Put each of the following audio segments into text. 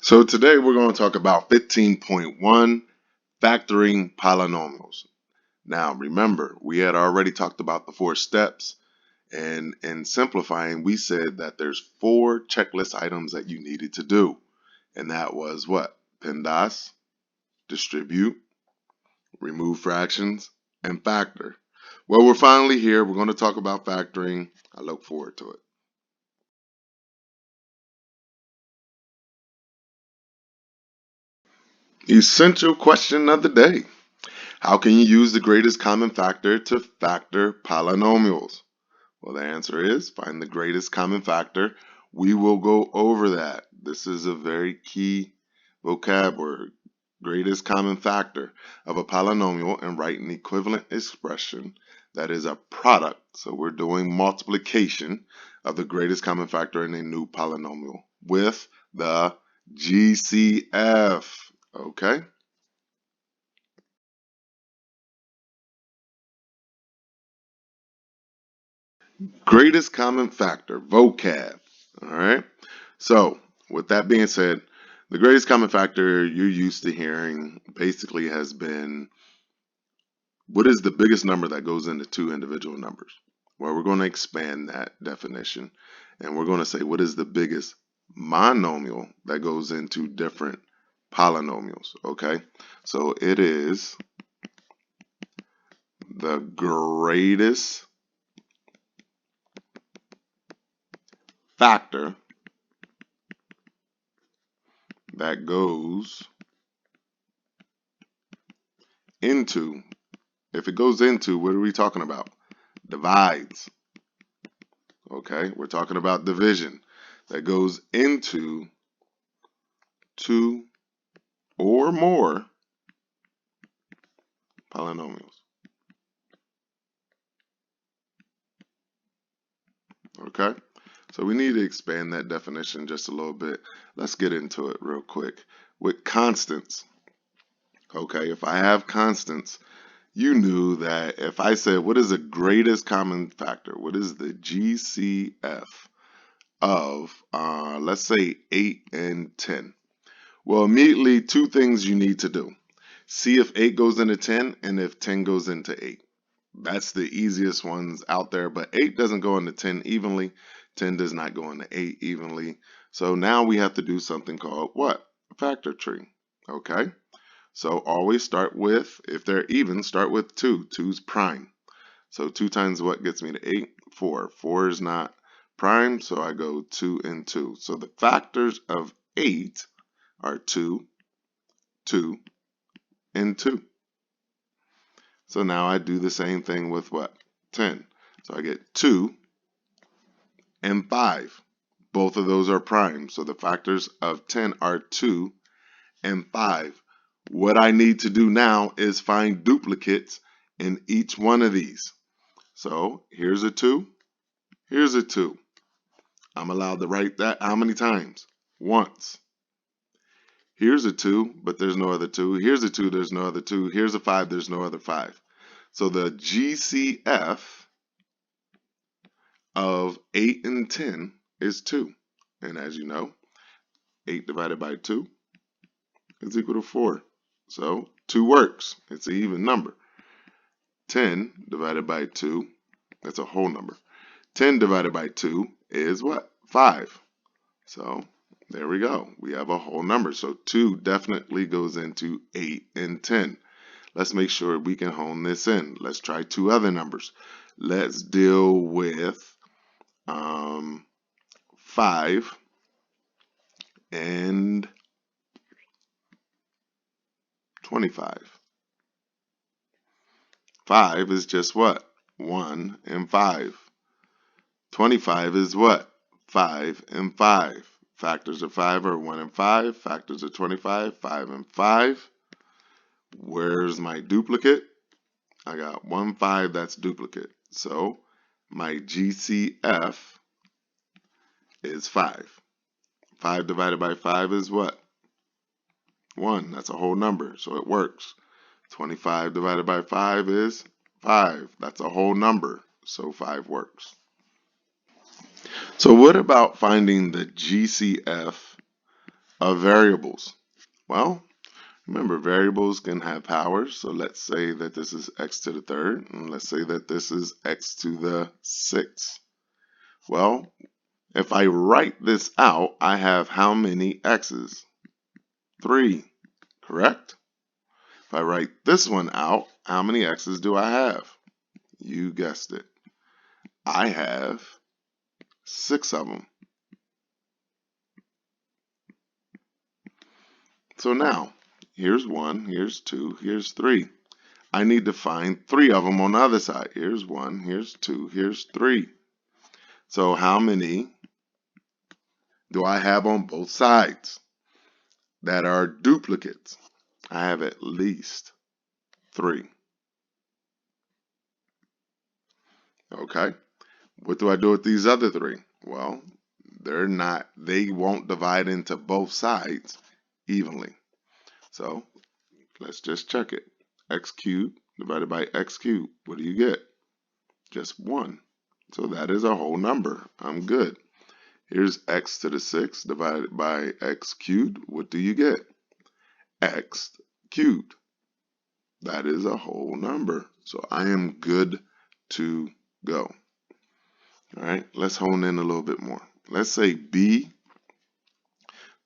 So today we're going to talk about 15.1, factoring polynomials. Now remember, we had already talked about the 4 steps, and in simplifying, we said that there's 4 checklist items that you needed to do. And that was what? PEMDAS, distribute, remove fractions, and factor. Well, we're finally here. We're going to talk about factoring. I look forward to it. Essential question of the day. How can you use the greatest common factor to factor polynomials? Well, the answer is find the greatest common factor. We will go over that. This is a very key vocab word. Greatest common factor of a polynomial and write an equivalent expression that is a product. So we're doing multiplication of the greatest common factor in a new polynomial with the GCF. Okay? Greatest common factor, vocab. All right. So, with that being said, the greatest common factor you're used to hearing basically has been what is the biggest number that goes into 2 individual numbers? Well, we're going to expand that definition and we're going to say what is the biggest monomial that goes into different polynomials. Okay. So, it is the greatest factor that goes into, if it goes into, what are we talking about? Divides. Okay, we're talking about division that goes into 2 or more polynomials. Okay, so we need to expand that definition just a little bit. Let's get into it real quick. With constants, okay, if I have constants, you knew that if I said what is the greatest common factor, what is the GCF of, let's say 8 and 10. Well, immediately 2 things you need to do. See if 8 goes into 10 and if 10 goes into 8. That's the easiest ones out there, but 8 doesn't go into 10 evenly. 10 does not go into 8 evenly. So now we have to do something called what? A factor tree. Okay? So always start with, if they're even, start with 2. 2's prime. So 2 times what gets me to 8? 4. 4 is not prime, so I go 2 and 2. So the factors of 8 are 2, 2, and 2. So now I do the same thing with what? 10. So I get 2 and 5. Both of those are prime. So the factors of 10 are 2 and 5. What I need to do now is find duplicates in each one of these. So here's a 2. Here's a 2. I'm allowed to write that how many times? Once. Here's a 2, but there's no other 2. Here's a 2, there's no other 2. Here's a 5, there's no other 5. So the GCF of 8 and 10 is 2. And as you know, 8 divided by 2 is equal to 4. So 2 works. It's an even number. 10 divided by 2, that's a whole number. 10 divided by 2 is what? 5. So there we go. We have a whole number. So 2 definitely goes into 8 and 10. Let's make sure we can hone this in. Let's try 2 other numbers. Let's deal with 5 and 25. 5 is just what? 1 and 5. 25 is what? 5 and 5. Factors of 5 are 1 and 5. Factors of 25, 5 and 5. Where's my duplicate? I got 1, 5, that's duplicate. So my GCF is 5. 5 divided by 5 is what? 1. That's a whole number, so it works. 25 divided by 5 is 5. That's a whole number, so 5 works. So what about finding the GCF of variables? Well, remember, variables can have powers. So let's say that this is x to the third, and let's say that this is x to the sixth. Well, if I write this out, I have how many x's? 3, correct? If I write this one out, how many x's do I have? You guessed it. I have 6 of them. So now, here's 1, here's 2, here's 3. I need to find 3 of them on the other side. Here's 1, here's 2, here's 3. So how many do I have on both sides that are duplicates? I have at least 3. Okay. What do I do with these other 3? Well, they won't divide into both sides evenly. So let's just check it. X cubed divided by x cubed. What do you get? Just 1. So that is a whole number. I'm good. Here's x to the 6th divided by x cubed. What do you get? X cubed. That is a whole number. So I am good to go. All right, let's hone in a little bit more. Let's say b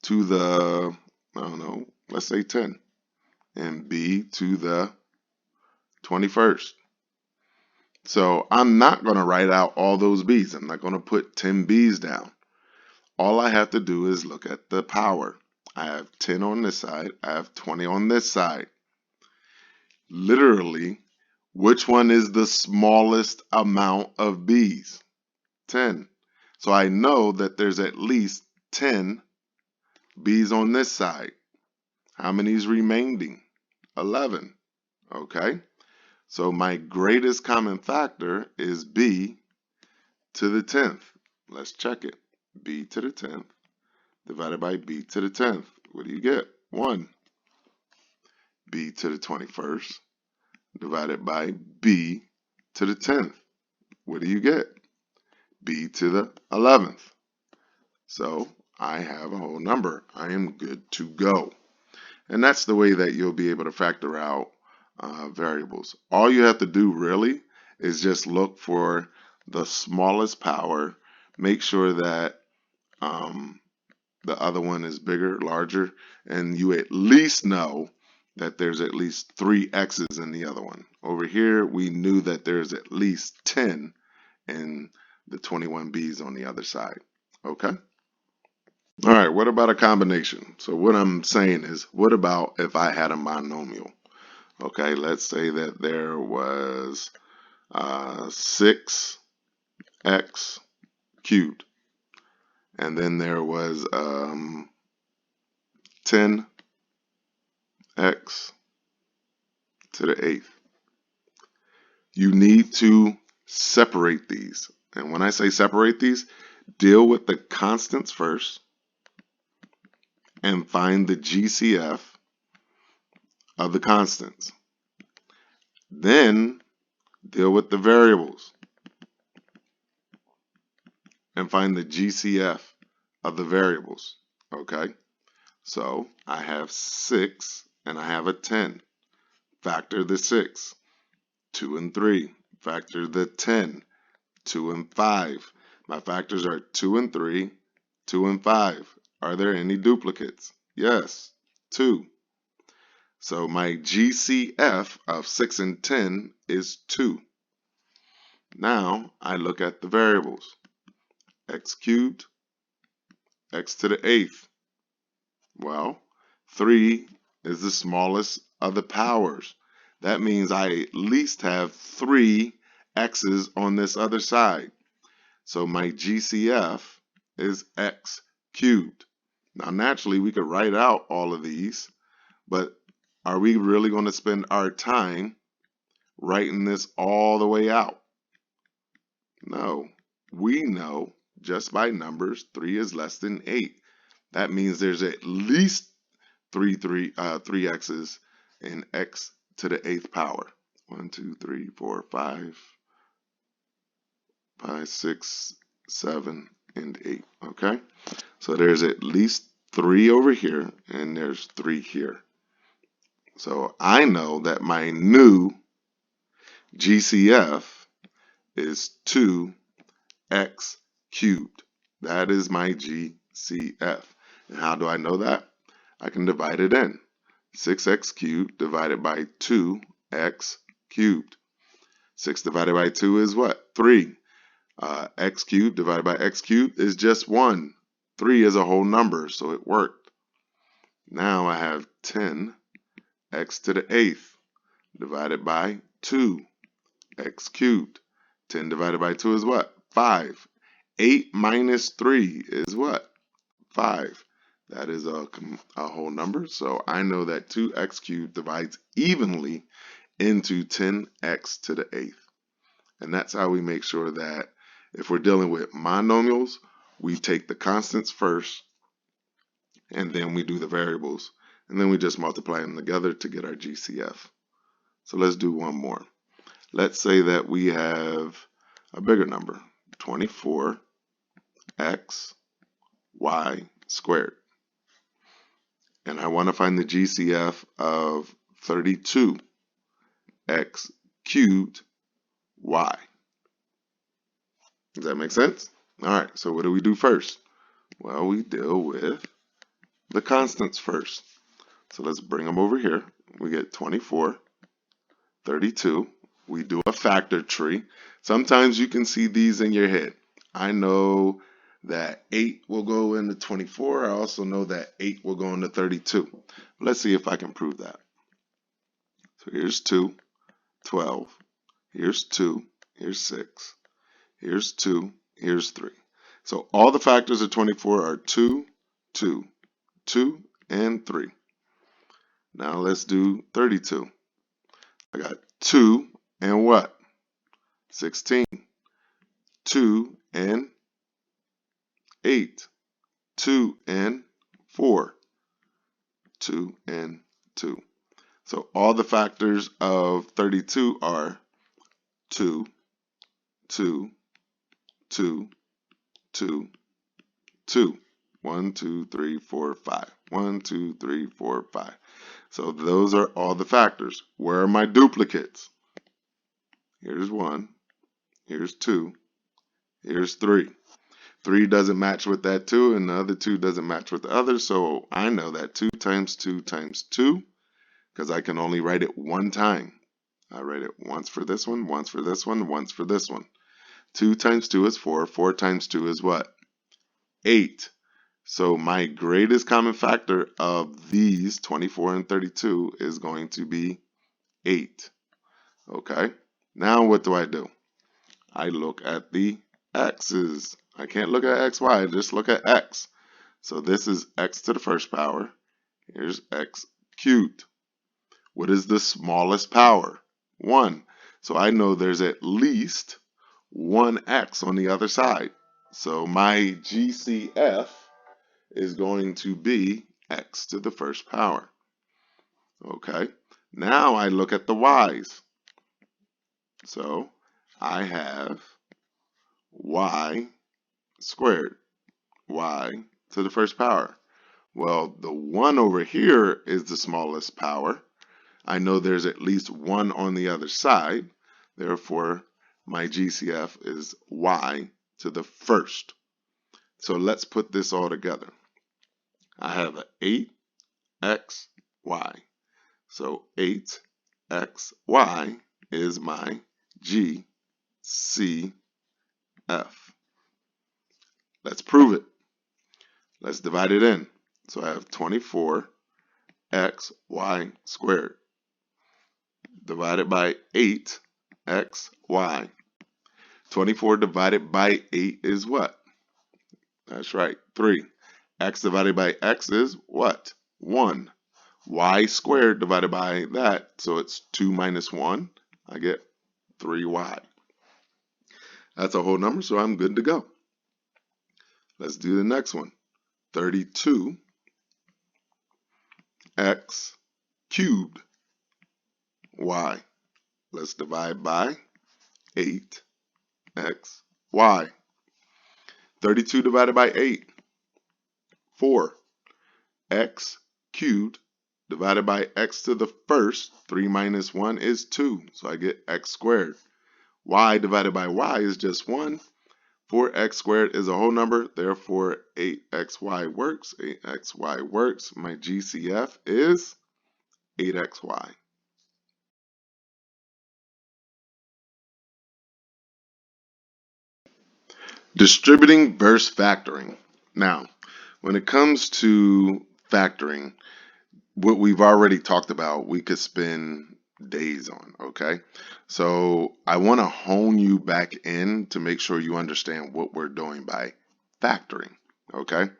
to the, I don't know, let's say 10. And b to the 21st. So I'm not going to write out all those b's. I'm not going to put 10 b's down. All I have to do is look at the power. I have 10 on this side. I have 20 on this side. Literally, which one is the smallest amount of b's? 10. So I know that there's at least 10 b's on this side. How many is remaining? 11. Okay. So my greatest common factor is b to the 10th. Let's check it. B to the 10th divided by b to the 10th. What do you get? 1. B to the 21st divided by b to the 10th. What do you get? B to the 11th. So I have a whole number. I am good to go. And that's the way that you'll be able to factor out variables. All you have to do really is just look for the smallest power, make sure that the other one is bigger, larger, and you at least know that there's at least 3 x's in the other one. Over here, we knew that there's at least 10 in the 21 b's on the other side. Okay? All right, what about a combination? So what I'm saying is, what about if I had a monomial? Okay, let's say that there was 6x cubed, and then there was 10x to the 8th. You need to separate these. And when I say separate these, deal with the constants first and find the GCF of the constants. Then deal with the variables and find the GCF of the variables. Okay? So I have 6 and I have a 10. Factor the 6. 2 and 3. Factor the 10. 2 and 5. My factors are 2 and 3, 2 and 5. Are there any duplicates? Yes, 2. So my GCF of 6 and 10 is 2. Now I look at the variables. X cubed, x to the 8th. Well, 3 is the smallest of the powers. That means I at least have 3 x's on this other side. So my GCF is x cubed. Now naturally we could write out all of these, but are we really going to spend our time writing this all the way out? No. We know just by numbers 3 is less than 8. That means there's at least 3 x's in x to the 8th power. 1, 2, 3, 4, 5, 6, 7, and 8. Okay? So there's at least 3 over here, and there's 3 here. So I know that my new GCF is 2x cubed. That is my GCF. And how do I know that? I can divide it in. 6x cubed divided by 2x cubed. 6 divided by 2 is what? 3. X cubed divided by x cubed is just 1. 3 is a whole number, so it worked. Now I have 10x to the 8th divided by 2x cubed. 10 divided by 2 is what? 5. 8 minus 3 is what? 5. That is a whole number, so I know that 2x cubed divides evenly into 10x to the 8th. And that's how we make sure that if we're dealing with monomials, we take the constants first, and then we do the variables, and then we just multiply them together to get our GCF. So let's do one more. Let's say that we have a bigger number, 24x y squared. And I want to find the GCF of 32x cubed y. Does that make sense? All right, so what do we do first? Well, we deal with the constants first. So let's bring them over here. We get 24, 32. We do a factor tree. Sometimes you can see these in your head. I know that 8 will go into 24. I also know that 8 will go into 32. Let's see if I can prove that. So here's 2, 12. Here's 2. Here's 6. Here's 2. Here's 3. So all the factors of 24 are 2, 2, 2, and 3. Now let's do 32. I got 2 and what? 16. 2 and 8. 2 and 4. 2 and 2. So all the factors of 32 are 2, 2, 2, 2, 2. 1, 2, 3, 4, 5. 1, 2, 3, 4, 5. So those are all the factors. Where are my duplicates? Here's 1. Here's 2. Here's 3. 3 doesn't match with that 2, and the other 2 doesn't match with the other, so I know that 2 times 2 times 2, because I can only write it one time. I write it once for this one, once for this one, once for this one. 2 times 2 is 4. 4 times 2 is what? 8. So my greatest common factor of these 24 and 32 is going to be 8. Okay? Now what do? I look at the x's. I can't look at xy, just look at x. So this is x to the first power. Here's x cubed. What is the smallest power? 1. So I know there's at least one x on the other side. So my GCF is going to be x to the first power. Okay. Now I look at the y's. So I have y squared, y to the first power. Well, the 1 over here is the smallest power. I know there's at least 1 on the other side. Therefore, my GCF is y to the first. So let's put this all together. I have an 8xy. So 8xy is my GCF. Let's prove it. Let's divide it in. So I have 24xy squared divided by 8xy. 24 divided by 8 is what? That's right, 3. X divided by x is what? 1. Y squared divided by that, so it's 2 minus 1. I get 3y. That's a whole number, so I'm good to go. Let's do the next one. 32x cubed y. Let's divide by 8xy. 32 divided by 8, 4. x cubed divided by x to the first. 3 minus 1 is 2, so I get x squared. Y divided by y is just 1. 4x squared is a whole number, therefore 8xy works. 8xy works. My GCF is 8xy. Distributing versus factoring. Now, when it comes to factoring, what we've already talked about, we could spend days on, okay? So I want to hone you back in to make sure you understand what we're doing by factoring, okay?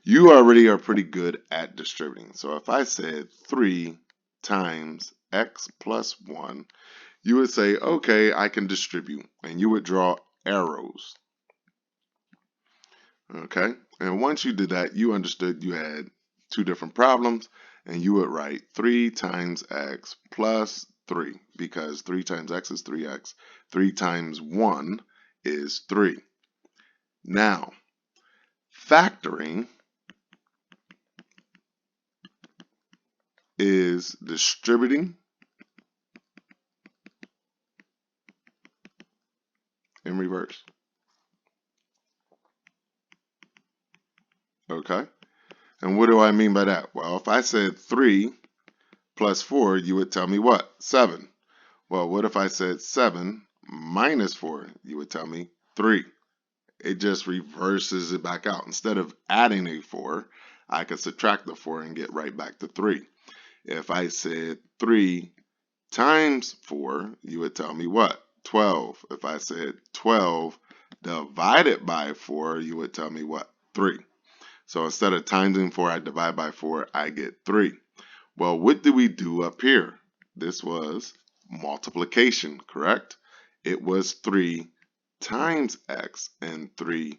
You already are pretty good at distributing. So if I said 3 times x plus 1, you would say, okay, I can distribute, and you would draw arrows. Okay, and once you did that, you understood you had two different problems, and you would write 3 times x plus 3, because 3 times x is 3x. 3 times 1 is 3. Now, factoring is distributing in reverse. Okay, and what do I mean by that? Well, if I said 3 plus 4, you would tell me what? 7. Well, what if I said 7 minus 4? You would tell me 3. It just reverses it back out. Instead of adding a 4, I could subtract the 4 and get right back to 3. If I said 3 times 4, you would tell me what? 12. If I said 12 divided by 4, you would tell me what? 3. So instead of timesing 4, I divide by 4, I get 3. Well, what did we do up here? This was multiplication, correct? It was 3 times x and 3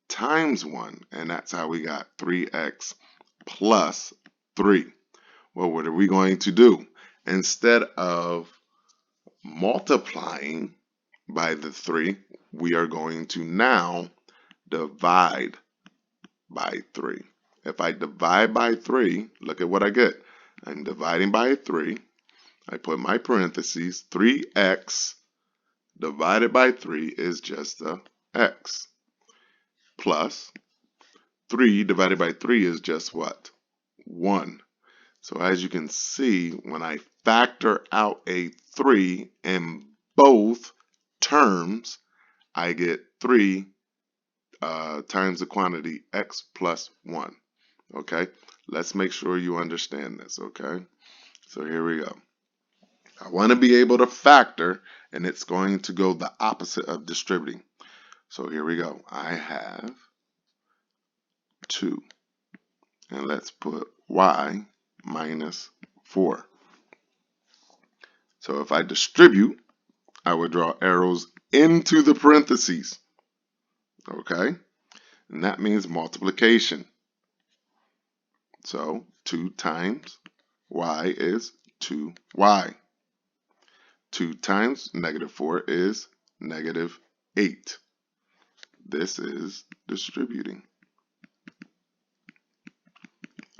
times 1, and that's how we got 3x plus 3. Well, what are we going to do? Instead of multiplying by the 3, we are going to now divide by 3. If I divide by 3, look at what I get. I'm dividing by 3. I put my parentheses. 3x divided by 3 is just the x. Plus 3 divided by 3 is just what? 1. So as you can see, when I factor out a 3 in both terms, I get 3 times the quantity x plus 1. Okay, let's make sure you understand this, okay? So here we go. I want to be able to factor, and it's going to go the opposite of distributing. So here we go. I have 2. And let's put y minus 4. So if I distribute, I would draw arrows into the parentheses. Okay? And that means multiplication. So 2 times y is 2y. 2 times negative 4 is negative 8. This is distributing.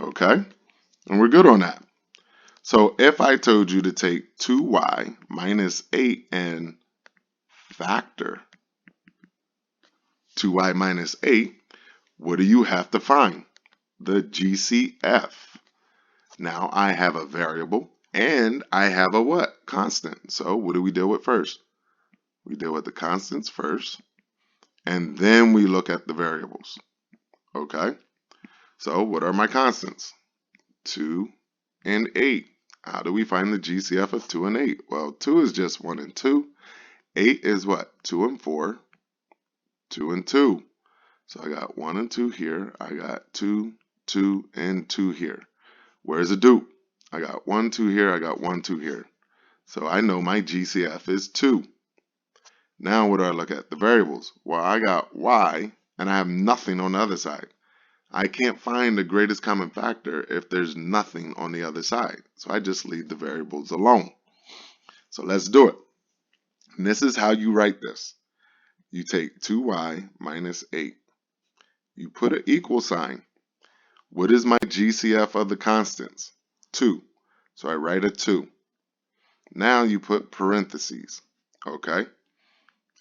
Okay? And we're good on that. So if I told you to take 2y minus 8 and factor 2y minus 8, what do you have to find? The GCF. Now I have a variable and I have a what? Constant. So what do we deal with first? We deal with the constants first, and then we look at the variables. Okay? So what are my constants? 2 and 8. How do we find the GCF of 2 and 8? Well, 2 is just 1 and 2. 8 is what? 2 and 4. 2 and 2. So I got 1 and 2 here. I got 2, 2, and 2 here. Where's the dupe? I got 1, 2 here. I got 1, 2 here. So I know my GCF is 2. Now what do I look at? The variables. Well, I got y, and I have nothing on the other side. I can't find the greatest common factor if there's nothing on the other side. So I just leave the variables alone. So let's do it. And this is how you write this. You take 2y minus 8. You put an equal sign. What is my GCF of the constants? 2. So I write a 2. Now you put parentheses, okay?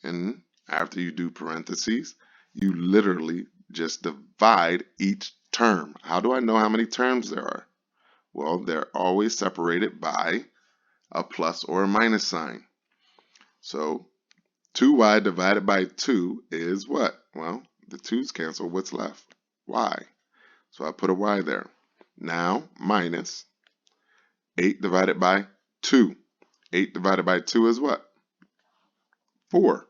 And after you do parentheses, you literally just divide each term. How do I know how many terms there are? Well, they're always separated by a plus or a minus sign. So 2y divided by 2 is what? Well, the 2's cancel. What's left? Y. So I put a y there. Now minus 8 divided by 2. 8 divided by 2 is what? 4.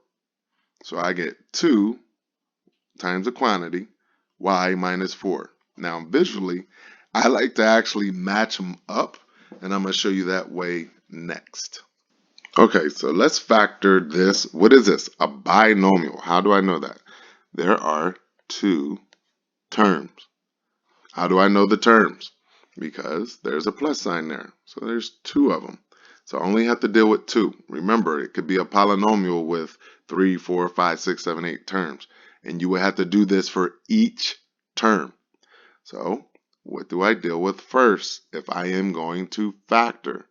So I get 2 times the quantity, y minus 4. Now visually, I like to actually match them up, and I'm going to show you that way next. Okay, so let's factor this. What is this? A binomial. How do I know that? There are 2 terms. How do I know the terms? Because there's a plus sign there. So there's 2 of them. So I only have to deal with 2. Remember, it could be a polynomial with 3, 4, 5, 6, 7, 8 terms. And you would have to do this for each term. So what do I deal with first if I am going to factor?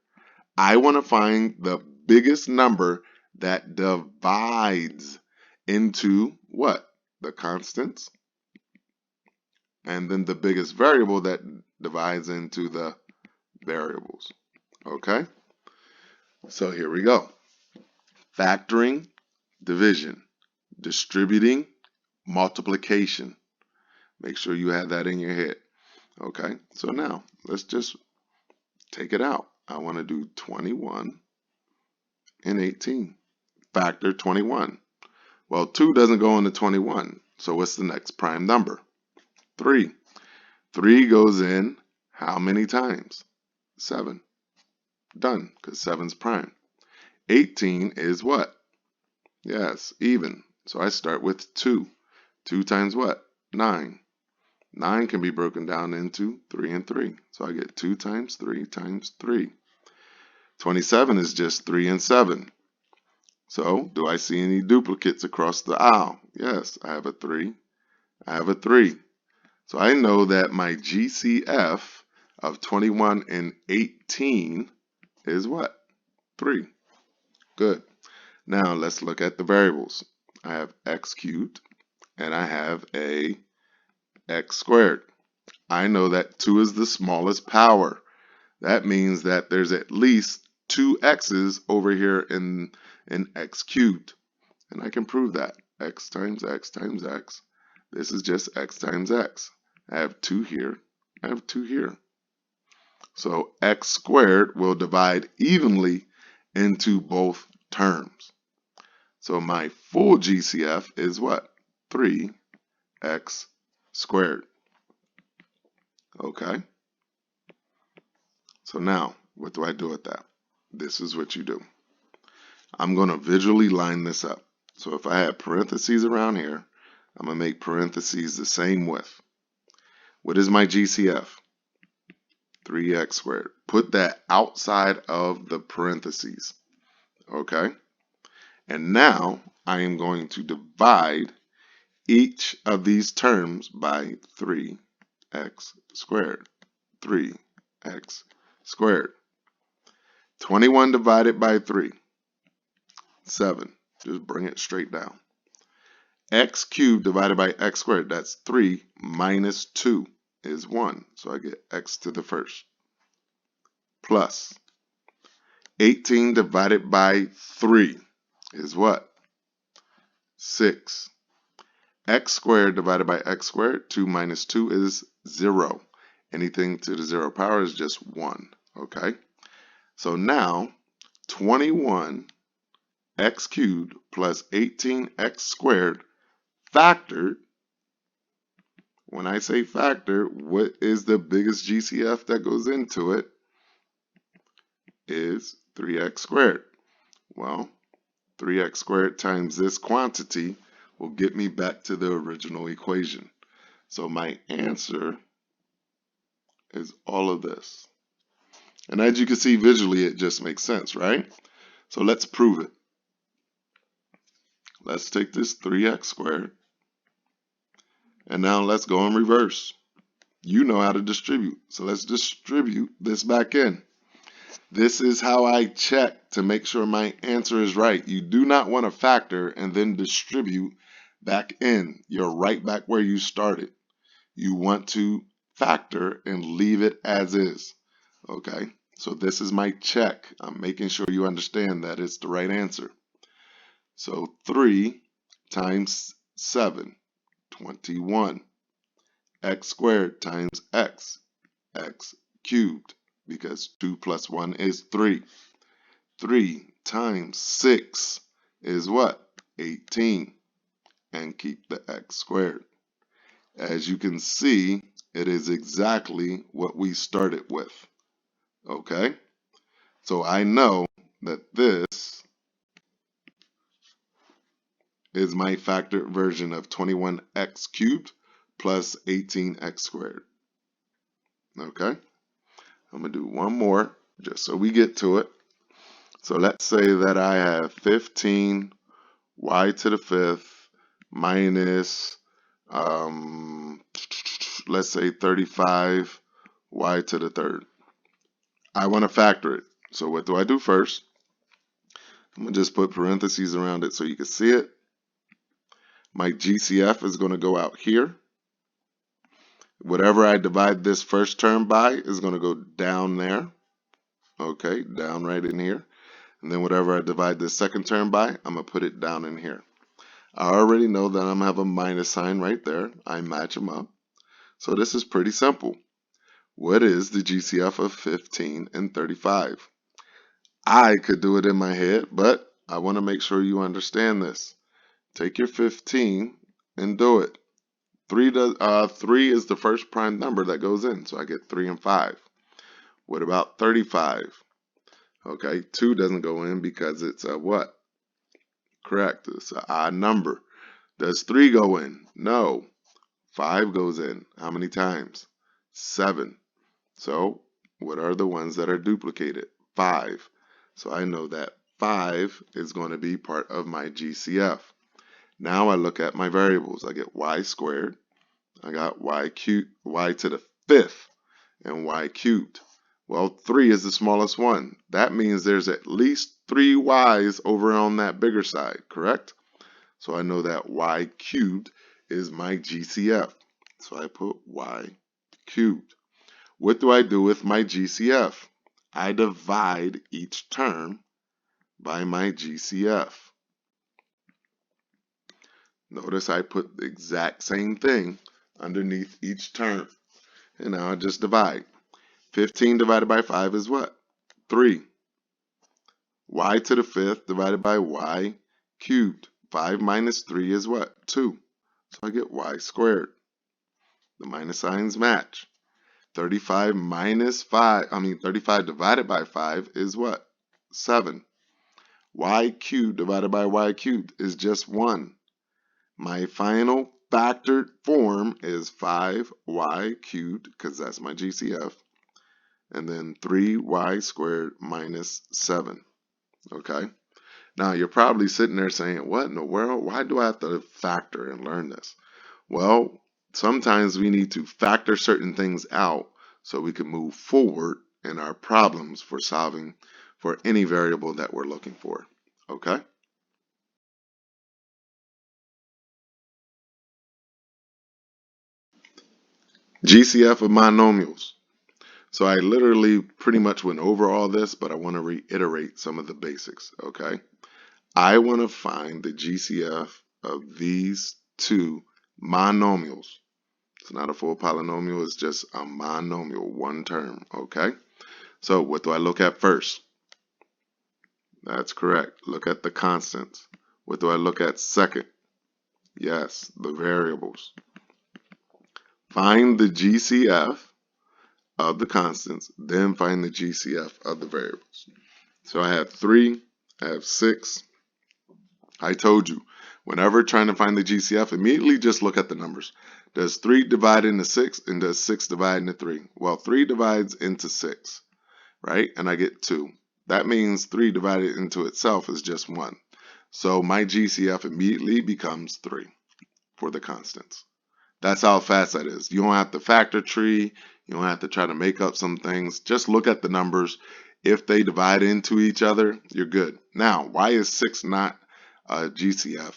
I want to find the biggest number that divides into what? The constants. And then the biggest variable that divides into the variables. Okay? So here we go. Factoring, division, distributing, multiplication. Make sure you have that in your head. Okay? So now, let's just take it out. I want to do 21 and 18. Factor 21. Well, 2 doesn't go into 21. So what's the next prime number? 3. 3 goes in how many times? 7. Done, because 7's prime. 18 is what? Yes, even. So I start with 2. 2 times what? 9. 9 can be broken down into 3 and 3. So I get 2 times 3 times 3. 27 is just 3 and 7. So do I see any duplicates across the aisle? Yes, I have a 3. I have a 3. So I know that my GCF of 21 and 18 is what? 3. Good. Now let's look at the variables. I have x cubed and I have a x squared. I know that 2 is the smallest power. That means that there's at least 2 x's over here in x cubed. And I can prove that. X times x times x. This is just x times x. I have 2 here. I have 2 here. So x squared will divide evenly into both terms. So my full GCF is what? 3x squared. Okay? So now, what do I do with that? This is what you do. I'm going to visually line this up. So if I have parentheses around here, I'm going to make parentheses the same width. What is my GCF? 3x squared. Put that outside of the parentheses. Okay? And now I am going to divide each of these terms by 3x squared. 3x squared. 21 divided by 3. 7. Just bring it straight down. X cubed divided by x squared. That's 3 minus 2 is 1. So I get x to the first. Plus 18 divided by 3 is what? 6. X squared divided by x squared. 2 minus 2 is 0. Anything to the 0 power is just 1. Okay? So now 21 x cubed plus 18x squared factored. When I say factor, what is the biggest GCF that goes into it? Is 3x squared. Well, 3x squared times this quantity will get me back to the original equation. So my answer is all of this. And as you can see visually, it just makes sense, right? So let's prove it. Let's take this 3x squared. And now let's go in reverse. You know how to distribute. So let's distribute this back in. This is how I check to make sure my answer is right. You do not want to factor and then distribute back in. You're right back where you started. You want to factor and leave it as is. Okay, so this is my check. I'm making sure you understand that it's the right answer. So 3 times 7, 21. X squared times x, x cubed, because 2 plus 1 is 3. 3 times 6 is what? 18. And keep the x squared. As you can see, it is exactly what we started with. Okay? So I know that this is my factored version of 21x cubed plus 18x squared. Okay? I'm going to do one more just so we get to it. So let's say that I have 15 y to the 5th minus, let's say 35 y to the 3rd. I want to factor it. So what do I do first? I'm going to just put parentheses around it so you can see it. My GCF is going to go out here. Whatever I divide this first term by is going to go down there. Okay, down right in here. And then whatever I divide this second term by, I'm going to put it down in here. I already know that I'm going to have a minus sign right there. I match them up. So this is pretty simple. What is the GCF of 15 and 35? I could do it in my head, but I want to make sure you understand this. Take your 15 and do it. 3 is the first prime number that goes in, so I get 3 and 5. What about 35? Okay, 2 doesn't go in because it's a what? Correct, it's an odd number. Does 3 go in? No. 5 goes in. How many times? 7. So what are the ones that are duplicated? 5. So I know that 5 is going to be part of my GCF. Now I look at my variables. I get y squared. I got y cubed, y to the 5th, and y cubed. Well, 3 is the smallest one. That means there's at least 3 y's over on that bigger side, correct? So I know that y cubed is my GCF. So I put y cubed. What do I do with my GCF? I divide each term by my GCF. Notice I put the exact same thing underneath each term. And now I just divide. 15 divided by 5 is what? 3. Y to the 5th divided by y cubed. 5 minus 3 is what? 2. So I get y squared. The minus signs match. 35 divided by 5 is what? 7. Y cubed divided by y cubed is just 1. My final factored form is 5y cubed, because that's my GCF, and then 3y squared minus 7. Okay? Now, you're probably sitting there saying, what in the world? Why do I have to factor and learn this? Well, sometimes we need to factor certain things out so we can move forward in our problems for solving for any variable that we're looking for. Okay? GCF of monomials. So I literally pretty much went over all this, but I want to reiterate some of the basics, okay? I want to find the GCF of these two monomials. It's not a full polynomial, it's just a monomial, one term, okay? So what do I look at first? That's correct. Look at the constants. What do I look at second? Yes, the variables. Find the GCF of the constants, then find the GCF of the variables. So I have 3, I have 6. I told you, whenever trying to find the GCF, immediately just look at the numbers. Does 3 divide into 6, and does 6 divide into 3? Well, 3 divides into 6, right? And I get 2. That means 3 divided into itself is just 1. So my GCF immediately becomes 3 for the constants. That's how fast that is. You don't have to factor tree. You don't have to try to make up some things. Just look at the numbers. If they divide into each other, you're good. Now, why is 6 not a GCF?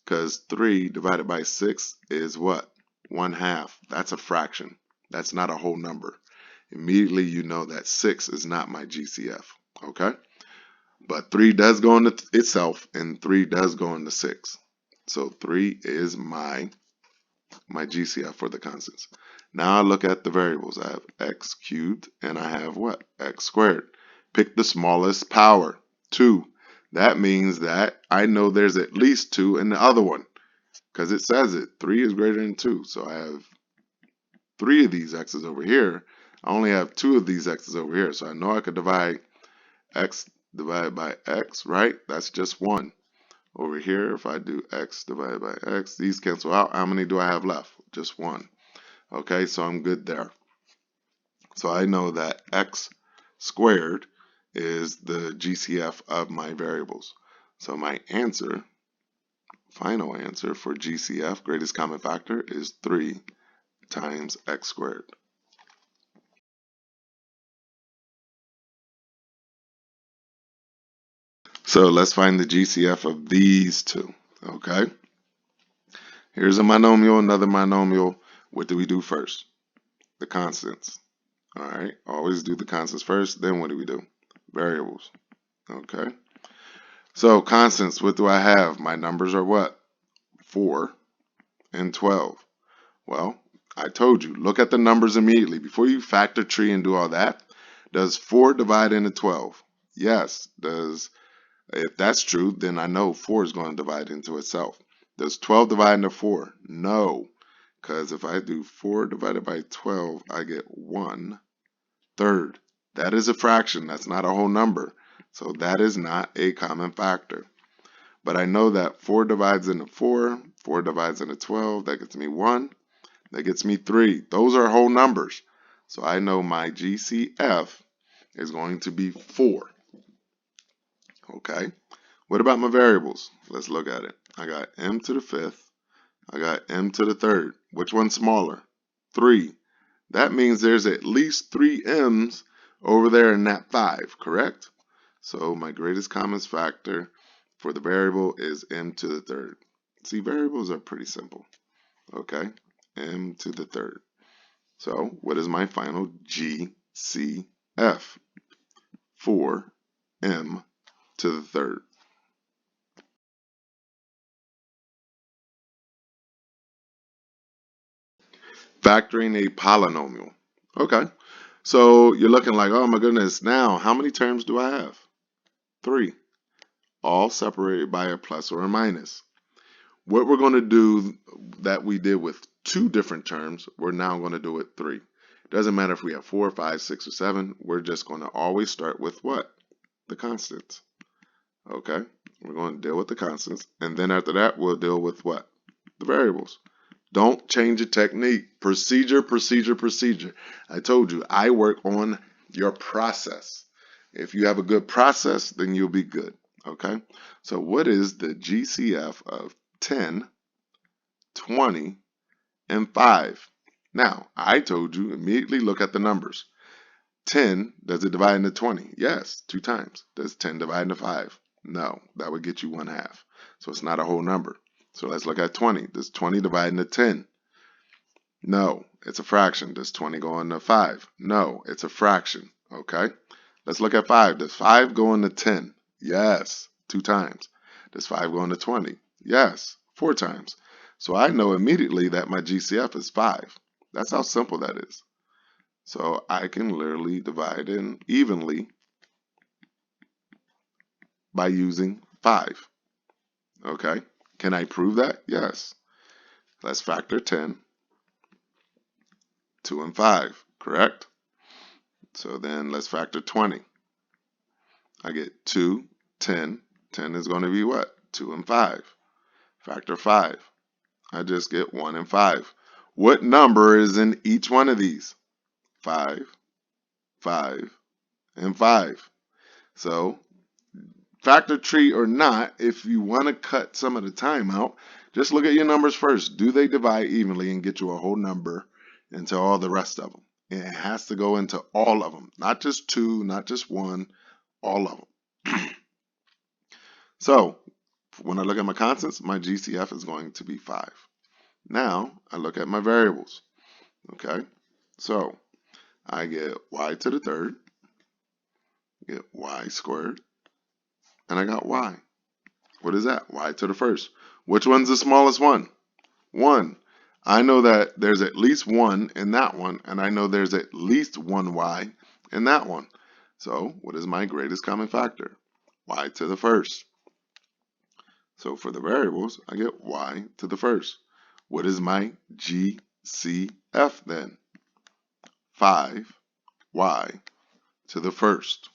Because 3 divided by 6 is what? 1/2. That's a fraction. That's not a whole number. Immediately you know that 6 is not my GCF. Okay? But 3 does go into itself, and 3 does go into 6. So 3 is my GCF for the constants. Now I look at the variables. I have x cubed and I have what? X squared. Pick the smallest power, 2. That means that I know there's at least 2 in the other one because it says it. 3 is greater than 2. So I have 3 of these x's over here. I only have 2 of these x's over here. So I know I could divide x divided by x, right? That's just 1. Over here, if I do x divided by x, these cancel out. How many do I have left? Just 1. Okay, so I'm good there. So I know that x squared is the GCF of my variables. So my answer, final answer for GCF, greatest common factor, is 3 times x squared. So let's find the GCF of these two. Okay, here's a monomial, another monomial. What do we do first? The constants. All right, always do the constants first, then what do? Variables. Okay, so constants, what do I have? My numbers are what? 4 and 12. Well, I told you, look at the numbers immediately. Before you factor tree and do all that, does 4 divide into 12? Yes. If that's true, then I know 4 is going to divide into itself. Does 12 divide into 4? No, because if I do 4 divided by 12, I get 1/3. That is a fraction. That's not a whole number. So that is not a common factor. But I know that 4 divides into 4, 4 divides into 12, that gets me 1, that gets me 3. Those are whole numbers. So I know my GCF is going to be 4. Okay, what about my variables? Let's look at it. I got m to the 5th, I got m to the 3rd. Which one's smaller? 3. That means there's at least 3 m's over there in that 5, correct? So my greatest common factor for the variable is m to the 3rd. See, variables are pretty simple. Okay, m to the 3rd. So what is my final GCF? 4m to the 3rd. Factoring a polynomial. Okay, so you're looking like, oh my goodness, now how many terms do I have? 3, all separated by a plus or a minus. What we're going to do that we did with 2 different terms, we're now going to do with 3. It doesn't matter if we have 4, 5, 6, or 7. We're just going to always start with what? The constants. Okay, we're going to deal with the constants, and then after that, we'll deal with what? The variables. Don't change the technique. Procedure, procedure, procedure. I told you, I work on your process. If you have a good process, then you'll be good. Okay, so what is the GCF of 10, 20, and 5? Now, I told you, immediately look at the numbers. 10, does it divide into 20? Yes, 2 times. Does 10 divide into 5? No, that would get you 1/2. So it's not a whole number. So let's look at 20. Does 20 divide into 10? No, it's a fraction. Does 20 go into 5? No, it's a fraction. Okay, let's look at 5. Does 5 go into 10? Yes, 2 times. Does 5 go into 20? Yes, 4 times. So I know immediately that my GCF is 5. That's how simple that is. So I can literally divide in evenly by using 5. Okay, can I prove that? Yes. Let's factor 10, 2, and 5, correct? So then let's factor 20. I get 2, 10. 10 is going to be what? 2 and 5. Factor 5. I just get 1 and 5. What number is in each one of these? 5, 5, and 5. So factor tree or not, if you want to cut some of the time out, Just look at your numbers first. Do they divide evenly and get you a whole number into all the rest of them? And it has to go into all of them, not just two, not just one, all of them. So when I look at my constants, my GCF is going to be 5. Now I look at my variables. Okay, so I get y to the third, get y squared, and I got y. What is that? Y to the first. Which one's the smallest one? 1. I know that there's at least 1 in that one, and I know there's at least 1 y in that one. So what is my greatest common factor? Y to the first. So for the variables, I get y to the first. What is my GCF then? 5y to the first.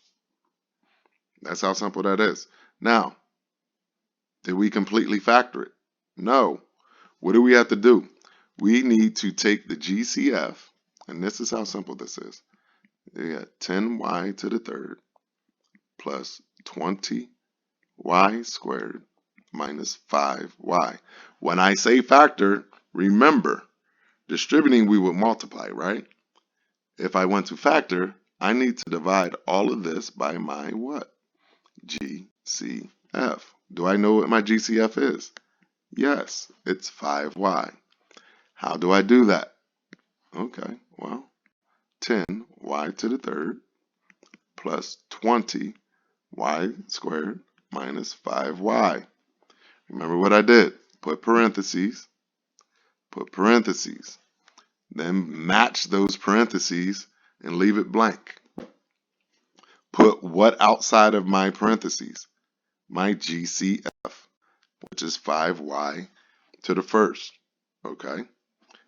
That's how simple that is. Now, did we completely factor it? No. What do we have to do? We need to take the GCF, and this is how simple this is. You got 10y to the third plus 20y squared minus 5y. When I say factor, remember, distributing we would multiply, right? If I want to factor, I need to divide all of this by my what? GCF. Do I know what my GCF is? Yes, it's 5y. How do I do that? Okay, well, 10y to the third plus 20y squared minus 5y. Remember what I did? Put parentheses, then match those parentheses and leave it blank. Put what outside of my parentheses? My GCF, which is 5y to the first, okay?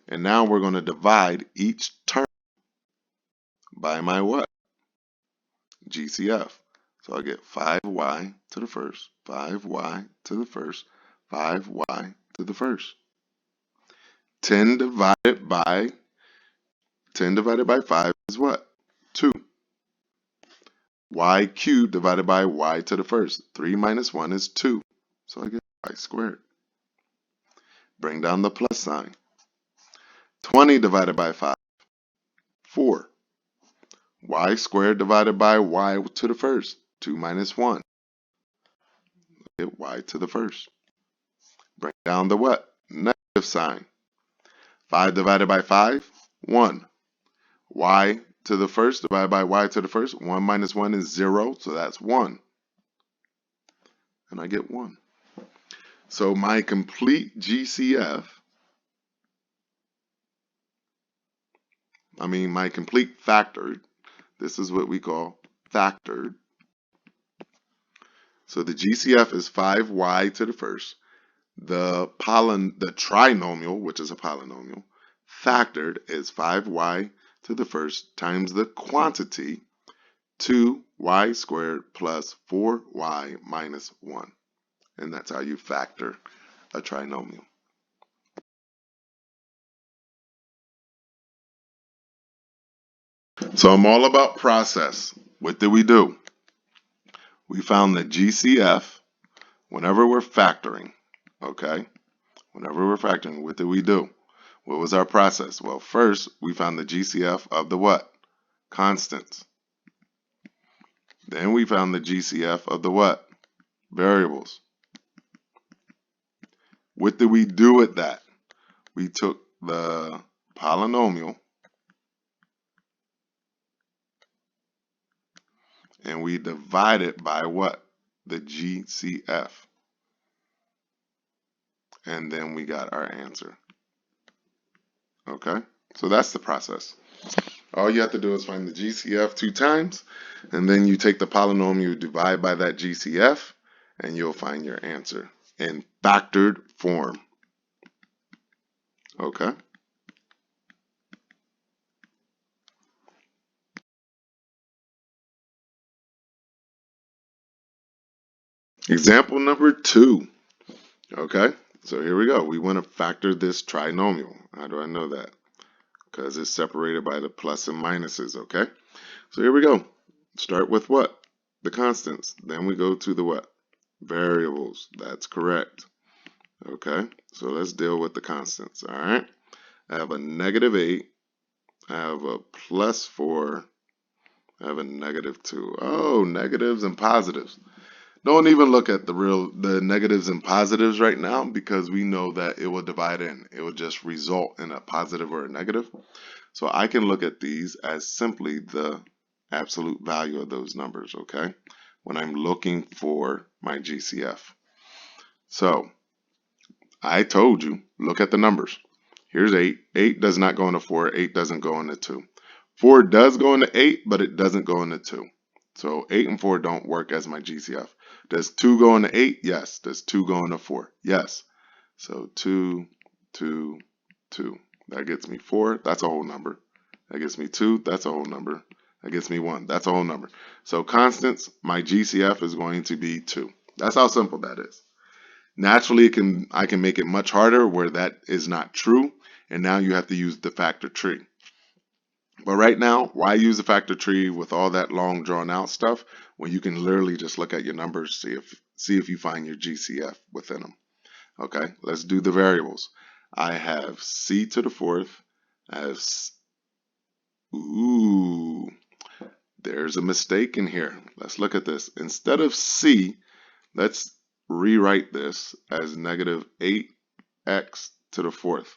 And now we're going to divide each term by my what? GCF. So I get 5y to the first, 5y to the first, 5y to the first. 10 divided by 5 is what? 2. Y cubed divided by y to the first. 3 minus 1 is 2. So I get y squared. Bring down the plus sign. 20 divided by 5. 4. Y squared divided by y to the first. 2 minus 1. Get y to the first. Bring down the what? Negative sign. 5 divided by 5, 1. Y to the first divided by y to the first. 1 minus 1 is 0, so that's 1. And I get 1. So my complete GCF, my complete factored, this is what we call factored. So the GCF is 5y to the first. The trinomial, which is a polynomial, factored is 5y to the first times the quantity 2y squared plus 4y minus 1. And that's how you factor a trinomial. So I'm all about process. What did we do? We found the GCF whenever we're factoring, okay? Whenever we're factoring, what did we do? What was our process? Well, first, we found the GCF of the what? Constants. Then we found the GCF of the what? Variables. What did we do with that? We took the polynomial and we divided by what? The GCF. And then we got our answer. Okay? So that's the process. All you have to do is find the GCF 2 times, and then you take the polynomial, divide by that GCF, and you'll find your answer in factored form. Okay? Example number 2. Okay? So here we go. We want to factor this trinomial. How do I know that? Because it's separated by the plus and minuses, okay? So here we go. Start with what? The constants. Then we go to the what? Variables. That's correct. Okay, so let's deal with the constants. All right, I have a negative 8, I have a plus 4, I have a negative 2. Oh, negatives and positives. Don't even look at the negatives and positives right now because we know that it will divide in. It will just result in a positive or a negative. So I can look at these as simply the absolute value of those numbers, okay? When I'm looking for my GCF. So I told you, look at the numbers. Here's 8. 8 does not go into 4. 8 doesn't go into 2. 4 does go into 8, but it doesn't go into 2. So 8 and 4 don't work as my GCF. Does 2 go into 8? Yes. Does 2 go into 4? Yes. So 2, 2, 2. That gets me 4. That's a whole number. That gets me 2. That's a whole number. That gets me 1. That's a whole number. So constants, my GCF is going to be 2. That's how simple that is. Naturally, I can make it much harder where that is not true, and now you have to use the factor tree. But right now, why use the factor tree with all that long drawn out stuff when you can literally just look at your numbers, see if you find your GCF within them. Okay, let's do the variables. I have c to the fourth. I have ooh, there's a mistake in here. Let's look at this. Instead of c, let's rewrite this as negative 8x to the fourth.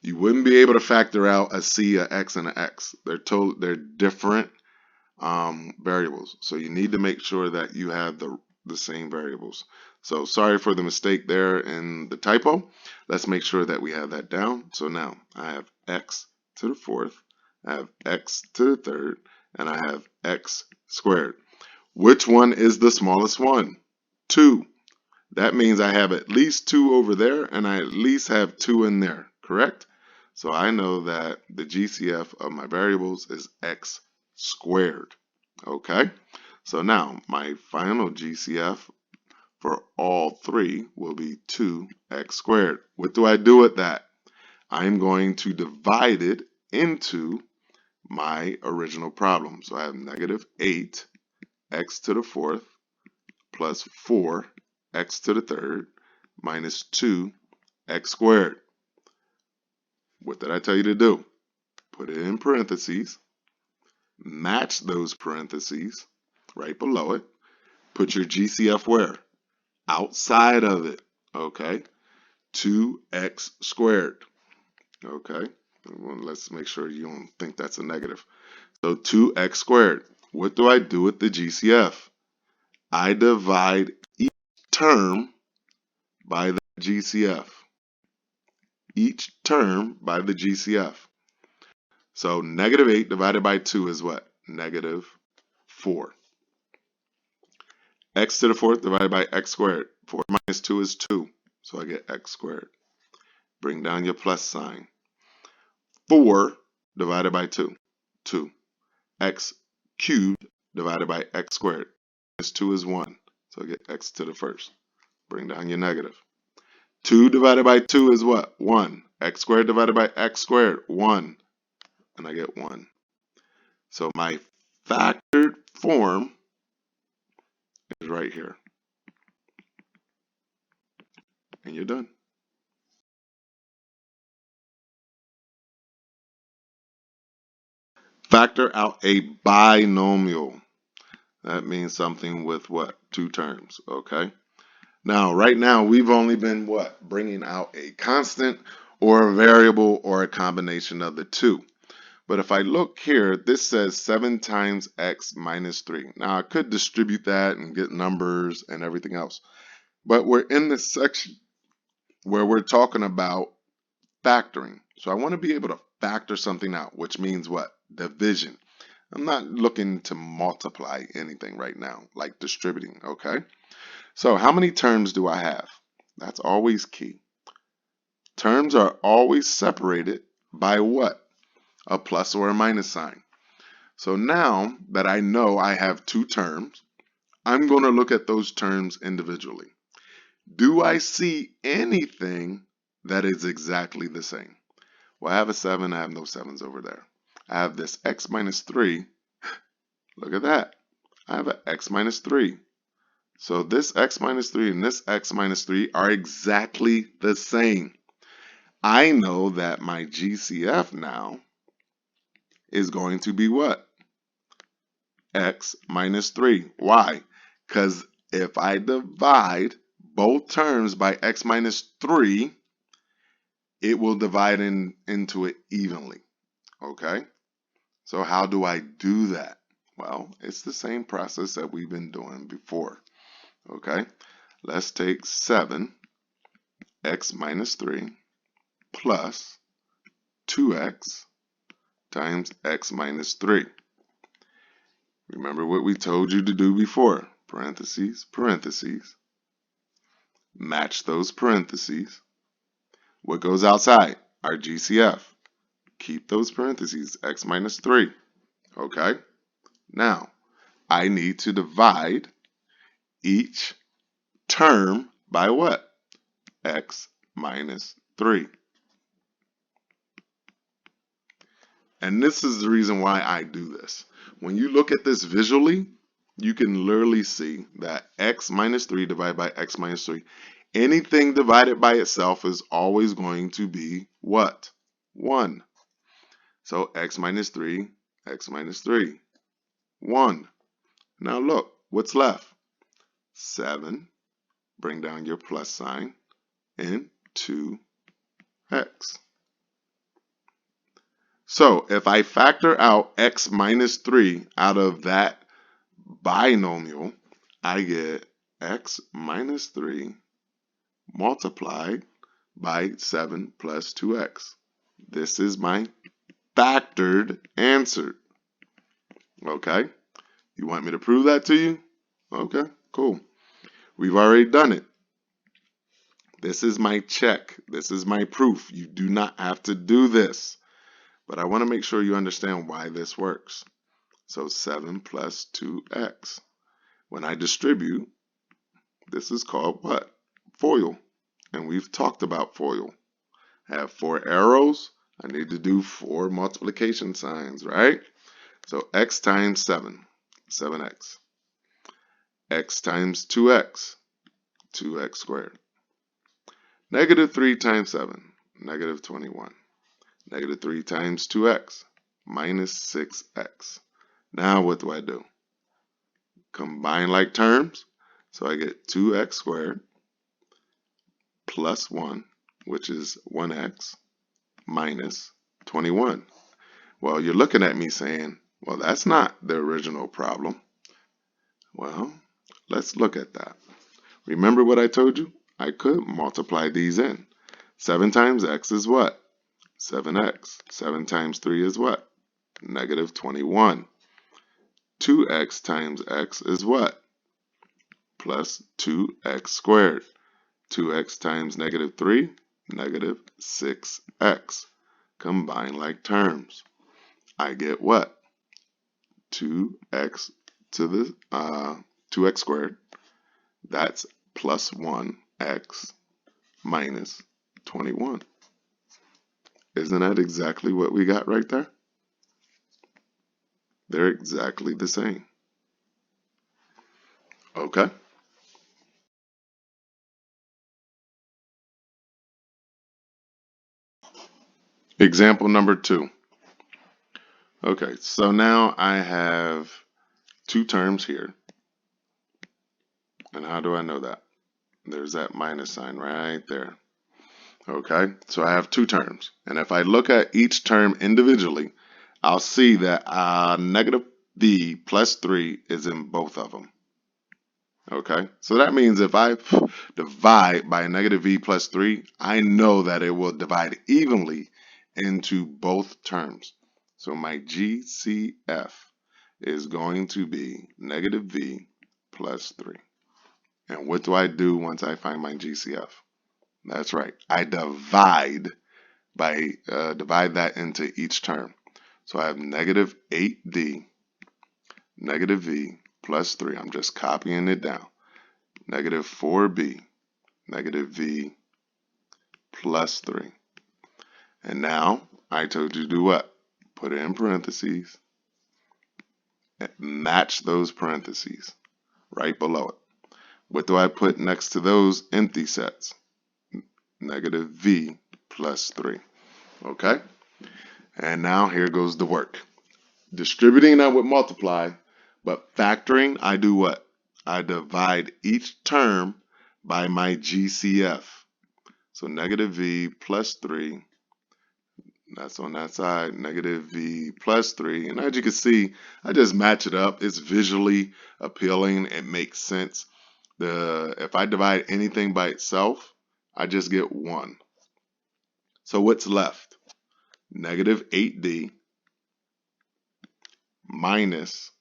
You wouldn't be able to factor out a c, a x, and an x. They're different variables. So you need to make sure that you have the same variables. So sorry for the mistake there in the typo. Let's make sure that we have that down. So now I have x to the fourth, I have x to the third, and I have x squared. Which one is the smallest one? 2. That means I have at least 2 over there, and I at least have 2 in there, correct? So I know that the GCF of my variables is x squared. Okay, so now my final GCF for all 3 will be 2x squared. What do I do with that? I'm going to divide it into my original problem. So I have negative 8x to the fourth plus 4x to the third minus 2x squared. What did I tell you to do? Put it in parentheses, match those parentheses right below it, put your GCF where? Outside of it, okay? 2x squared, okay? Well, let's make sure you don't think that's a negative. So 2x squared. What do I do with the GCF? I divide each term by the GCF. Each term by the GCF. So negative 8 divided by 2 is what? Negative 4. X to the fourth divided by x squared. 4 minus 2 is 2. So I get x squared. Bring down your plus sign. 4 divided by 2. 2. X cubed divided by x squared. Minus 2 is 1. So I get x to the first. Bring down your negative. 2 divided by 2 is what? 1. X squared divided by x squared. 1. And I get 1. So my factored form is right here. And you're done. Factor out a binomial. That means something with what? 2 terms, okay? Now, right now, we've only been what? Bringing out a constant or a variable or a combination of the two. But if I look here, this says 7 times x minus 3. Now, I could distribute that and get numbers and everything else. But we're in this section where we're talking about factoring. So I want to be able to factor something out, which means what? Division. I'm not looking to multiply anything right now, like distributing, okay? So how many terms do I have? That's always key. Terms are always separated by what? A plus or a minus sign. So now that I know I have 2 terms, I'm going to look at those terms individually. Do I see anything that is exactly the same? Well, I have a 7. I have no 7s over there. I have this x minus 3. Look at that. I have an x minus 3. So this x minus 3 and this x minus 3 are exactly the same. I know that my GCF now is going to be what? X minus 3. Why? Because if I divide both terms by x minus 3, it will divide into it evenly. Okay? So how do I do that? Well, it's the same process that we've been doing before. Okay? Let's take 7x minus 3 plus 2x times x minus 3. Remember what we told you to do before. Parentheses, parentheses. Match those parentheses. What goes outside? Our GCF. Keep those parentheses, x minus 3. Okay? Now, I need to divide each term by what? X minus 3. And this is the reason why I do this. When you look at this visually, you can literally see that x minus 3 divided by x minus 3. Anything divided by itself is always going to be what? 1. So x minus 3, 1. Now look, what's left? 7, bring down your plus sign, and 2x. So if I factor out x minus 3 out of that binomial, I get x minus 3 multiplied by 7 plus 2x. This is my factored answer. Okay? You want me to prove that to you? Okay, cool. We've already done it. This is my check. This is my proof. You do not have to do this. But I want to make sure you understand why this works. So 7 plus 2x. When I distribute, this is called what? FOIL. And we've talked about FOIL. I have 4 arrows. I need to do 4 multiplication signs, right? So x times 7, 7x. X times 2x, 2x squared. Negative 3 times 7, negative 21. Negative 3 times 2x, minus 6x. Now what do I do? Combine like terms. So I get 2x squared plus 1, which is 1x, minus 21. Well, you're looking at me saying, well, that's not the original problem. Well, let's look at that. Remember what I told you? I could multiply these in. 7 times x is what? 7x. 7 times 3 is what? Negative 21. 2x times x is what? Plus 2x squared. 2x times negative 3, negative 6x. Combine like terms. I get what? 2x to the 2x squared. That's plus 1x minus 21. Isn't that exactly what we got right there? They're exactly the same. Okay. Example number 2. Okay, so now I have 2 terms here. And how do I know that? There's that minus sign right there. Okay, so I have 2 terms. And if I look at each term individually, I'll see that negative b plus 3 is in both of them. Okay, so that means if I divide by negative v plus 3, I know that it will divide evenly into both terms. So my GCF is going to be negative v plus 3. And what do I do once I find my GCF? That's right, I divide that into each term. So I have negative 8d, negative v plus 3. I'm just copying it down. Negative 4b, negative v plus 3. And now I told you to do what? Put it in parentheses. Match those parentheses right below it. What do I put next to those empty sets? Negative v plus 3. Okay? And now here goes the work. Distributing that would multiply, but factoring, I do what? I divide each term by my GCF. So negative v plus 3, that's on that side, negative v plus 3. And as you can see, I just match it up. It's visually appealing. It makes sense. If I divide anything by itself, I just get 1. So what's left? Negative 8d minus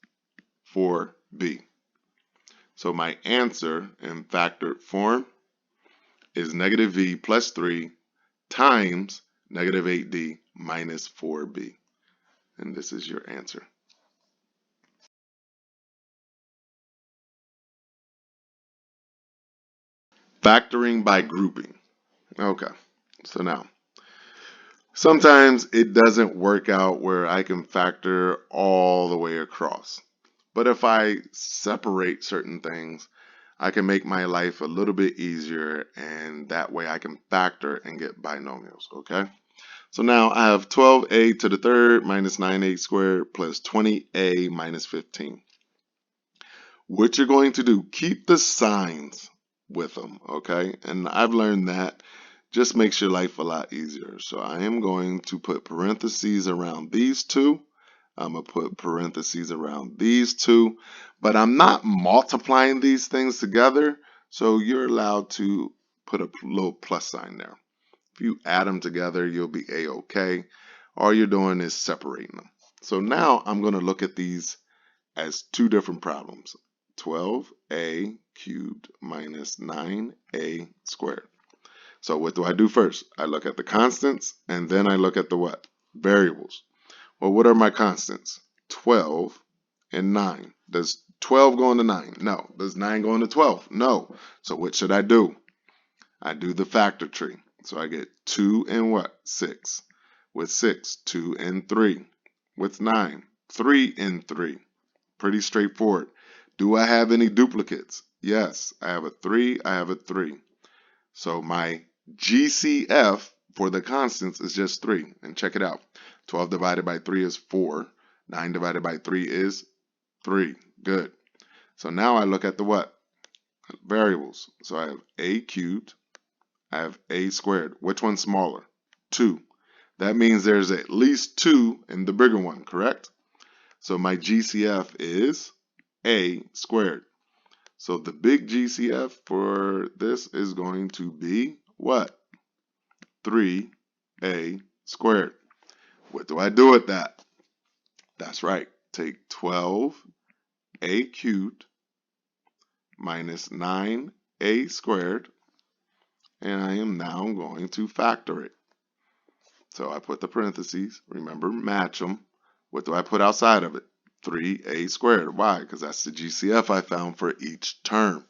4b. So my answer in factored form is negative v plus 3 times negative 8d minus 4b. And this is your answer. Factoring by grouping. Okay, so now, sometimes it doesn't work out where I can factor all the way across. But if I separate certain things, I can make my life a little bit easier, and that way I can factor and get binomials, okay? So now I have 12a to the third minus 9a squared plus 20a minus 15. What you're going to do, keep the signs with them, okay? And I've learned that just makes your life a lot easier. So I am going to put parentheses around these two. I'm going to put parentheses around these two, but I'm not multiplying these things together, so you're allowed to put a little plus sign there. If you add them together, you'll be a-okay. All you're doing is separating them. So now I'm going to look at these as two different problems. 12a cubed minus 9a squared. So what do I do first? I look at the constants, and then I look at the what? Variables. Well, what are my constants? 12 and 9. Does 12 go into 9? No. Does 9 go into 12? No. So what should I do? I do the factor tree. So I get 2 and what? 6. With 6, 2 and 3. With 9, 3 and 3. Pretty straightforward. Do I have any duplicates? Yes. I have a 3. I have a 3. So my GCF for the constants is just 3. And check it out. 12 divided by 3 is 4. 9 divided by 3 is 3. Good. So now I look at the what? Variables. So I have a cubed. I have a squared. Which one's smaller? 2. That means there's at least 2 in the bigger one, correct? So my GCF is a squared. So the big GCF for this is going to be what? 3a squared. What do I do with that? That's right. Take 12a cubed minus 9a squared, and I am now going to factor it. So I put the parentheses. Remember, match them. What do I put outside of it? 3a squared. Why? Because that's the GCF I found for each term.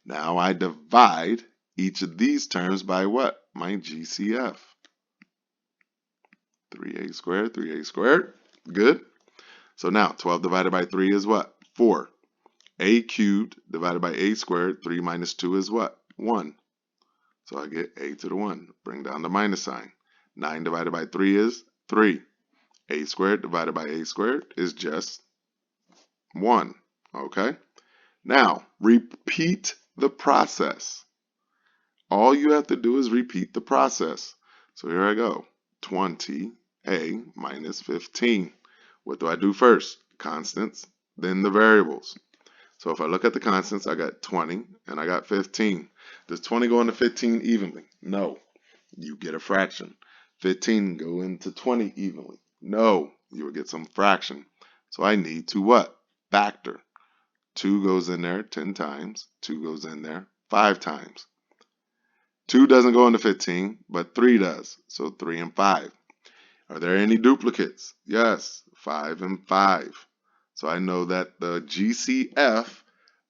Now I divide each of these terms by what? My GCF. 3a squared, 3a squared. Good. So now 12 divided by 3 is what? 4. A cubed divided by a squared, 3 minus 2 is what? 1. So I get a to the 1. Bring down the minus sign. 9 divided by 3 is 3. A squared divided by a squared is just 1. Okay? Now, repeat the process. All you have to do is repeat the process. So here I go. 20a minus 15. What do I do first? Constants, then the variables. So if I look at the constants, I got 20 and I got 15. Does 20 go into 15 evenly? No. You get a fraction. 15 go into 20 evenly? No. You will get some fraction. So I need to what? Factor. 2 goes in there 10 times. 2 goes in there 5 times. 2 doesn't go into 15, but 3 does. So 3 and 5. Are there any duplicates? Yes, 5 and 5. So I know that the GCF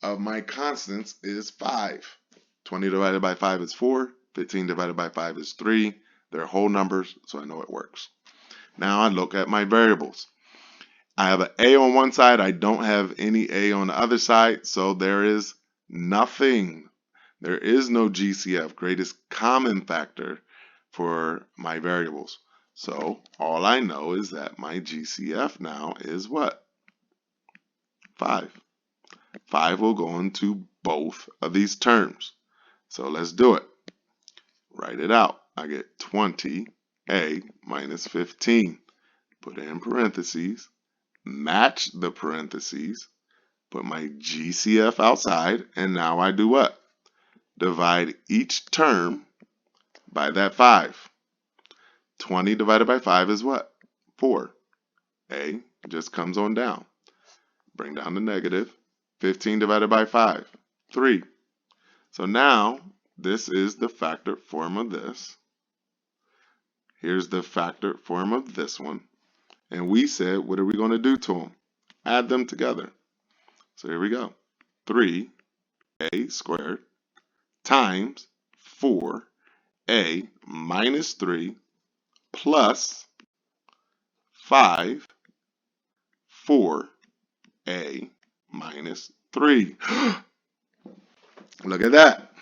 of my constants is 5. 20 divided by 5 is 4. 15 divided by 5 is 3. They're whole numbers, so I know it works. Now I look at my variables. I have an a on one side. I don't have any a on the other side, so there is Nothing. There is no GCF, greatest common factor, for my variables. So all I know is that my GCF now is what? 5. 5 will go into both of these terms. So let's do it. Write it out. I get 20a minus 15. Put it in parentheses. Match the parentheses. Put my GCF outside. And now I do what? Divide each term by that 5. 20 divided by 5 is what? 4. A just comes on down. Bring down the negative. 15 divided by 5, 3. So now this is the factored form of this. Here's the factored form of this one. And we said, what are we going to do to them? Add them together. So here we go. 3a squared times 4a minus 3 plus 5 4a minus 3. Look at that.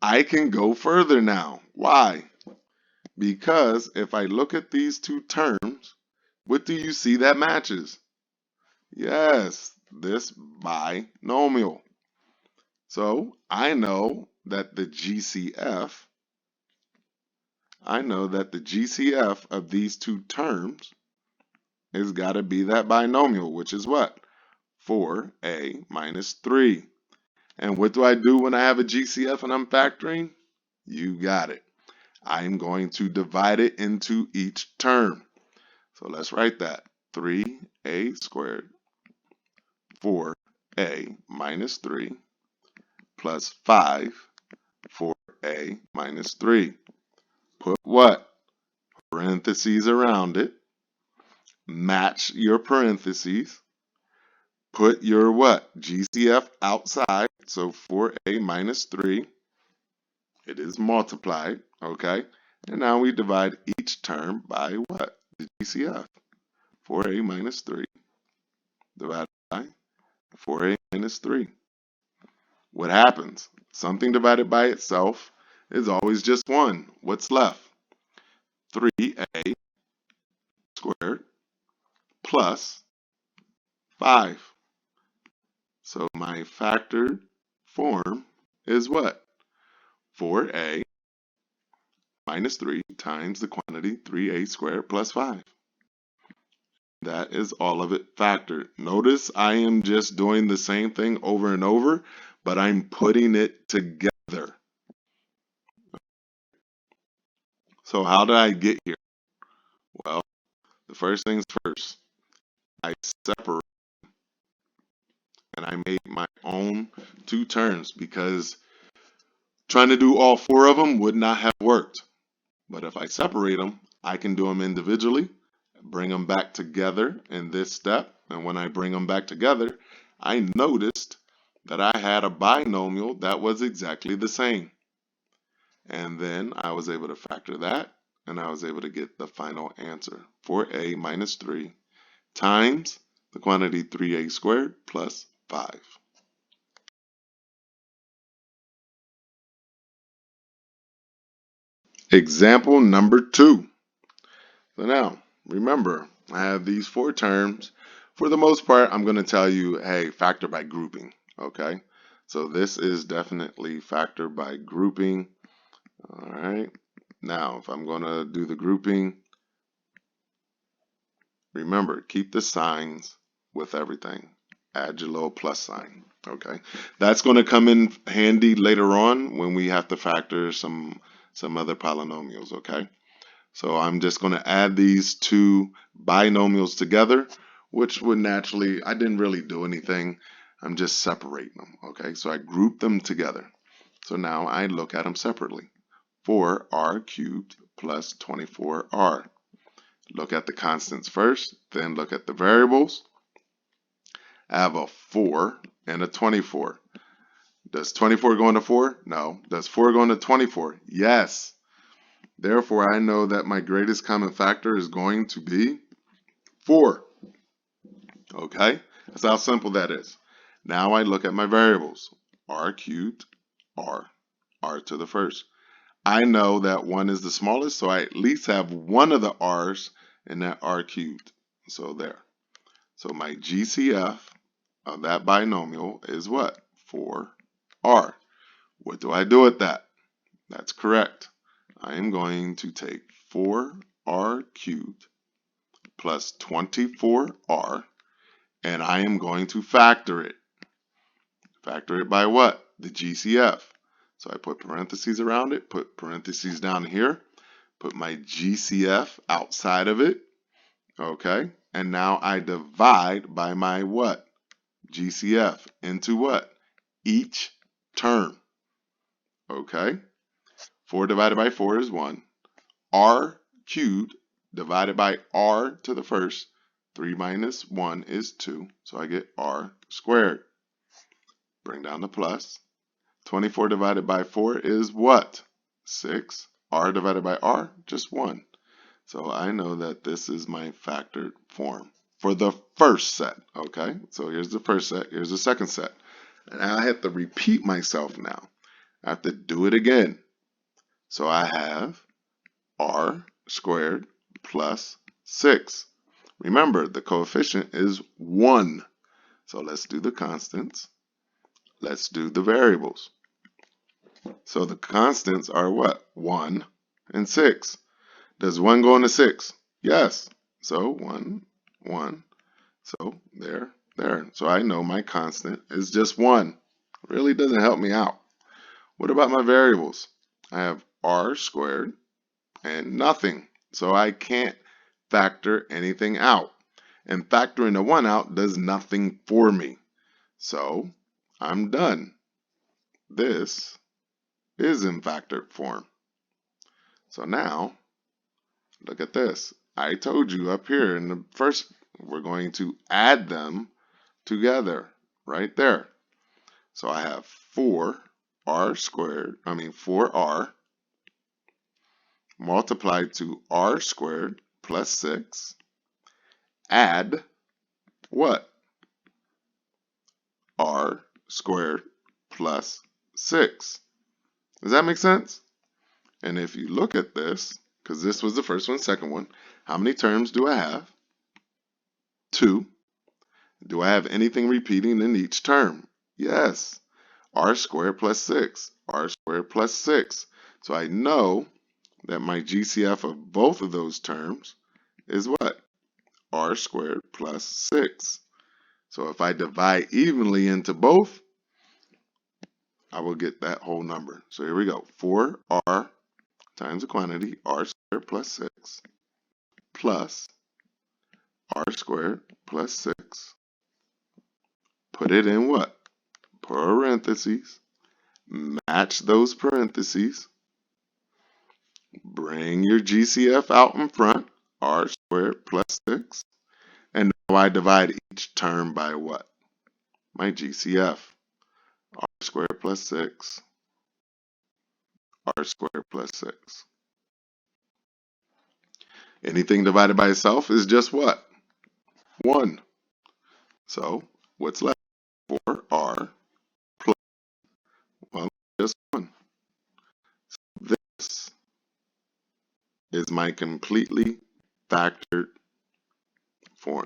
I can go further now. Why? Because if I look at these two terms, what do you see that matches? Yes, this binomial. So I know that the GCF of these two terms has got to be that binomial, which is what? 4a minus 3. And what do I do when I have a GCF and I'm factoring? You got it. I'm going to divide it into each term. So let's write that. 3a squared 4a minus 3 plus 5 4a minus 3. Put what? Parentheses around it. Match your parentheses. Put your what? GCF outside. So 4a minus 3. It is multiplied. Okay. And now we divide each term by what? The GCF. 4a minus 3 divided by 4a minus 3. What happens? Something divided by itself is always just 1. What's left? 3a squared plus 5. So my factored form is what? 4a minus 3 times the quantity 3a squared plus 5. That is all of it factored. Notice I am just doing the same thing over and over, but I'm putting it together. So how did I get here? Well, the first things first, I separate and I made my own two terms because trying to do all 4 of them would not have worked. But if I separate them, I can do them individually, bring them back together in this step. And when I bring them back together, I noticed that I had a binomial that was exactly the same. And then I was able to factor that, and I was able to get the final answer. 4a minus 3 times the quantity 3a squared plus 5. Example number 2. So now, remember, I have these 4 terms. For the most part, I'm going to tell you, hey, factor by grouping, okay? So this is definitely factor by grouping, all right? Now, if I'm going to do the grouping, remember, keep the signs with everything. Add your little plus sign, okay? That's going to come in handy later on when we have to factor some other polynomials, okay? So I'm just going to add these two binomials together, which would naturally, I didn't really do anything. I'm just separating them, okay? So I group them together. So now I look at them separately. 4r cubed plus 24r. Look at the constants first, then look at the variables. I have a 4 and a 24. Does 24 go into 4? No. Does 4 go into 24? Yes. Therefore, I know that my greatest common factor is going to be 4. Okay? That's how simple that is. Now I look at my variables. R cubed, R to the first. I know that 1 is the smallest, so I at least have one of the r's in that r cubed. So there. So my GCF of that binomial is what? 4r. What do I do with that? That's correct. I am going to take 4r cubed plus 24r, and I am going to factor it. Factor it by what? The GCF. So I put parentheses around it, put parentheses down here, put my GCF outside of it, okay? And now I divide by my what? GCF into what? Each term, okay? 4 divided by 4 is 1. R cubed divided by r to the first, 3 minus 1 is 2, so I get r squared. Bring down the plus. 24 divided by 4 is what? 6. R divided by r, just 1. So I know that this is my factored form for the first set, okay? So here's the first set, here's the second set. And I have to repeat myself now. I have to do it again. So I have r squared plus 6. Remember, the coefficient is 1. So let's do the constants. Let's do the variables. So the constants are what? 1 and 6. Does 1 go into 6? Yes. So 1, 1. So there. So I know my constant is just 1. Really doesn't help me out. What about my variables? I have r squared and nothing. So I can't factor anything out. And factoring the 1 out does nothing for me. So I'm done. This is in factored form. So now, look at this. I told you up here in the first, we're going to add them together right there. So I have 4r multiplied to r squared plus 6. Add what? R squared plus 6. Does that make sense? And if you look at this, because this was the first one, second one, how many terms do I have? 2. Do I have anything repeating in each term? Yes. R squared plus 6. R squared plus 6. So I know that my GCF of both of those terms is what? R squared plus 6. So if I divide evenly into both, I will get that whole number. So here we go. 4r times the quantity, r squared plus 6, plus r squared plus 6. Put it in what? Parentheses. Match those parentheses. Bring your GCF out in front, r squared plus 6. And now I divide each term by what? My GCF. R squared plus 6. R squared plus 6. Anything divided by itself is just what? 1. So what's left? 4r plus, well, just 1. So this is my completely factored form.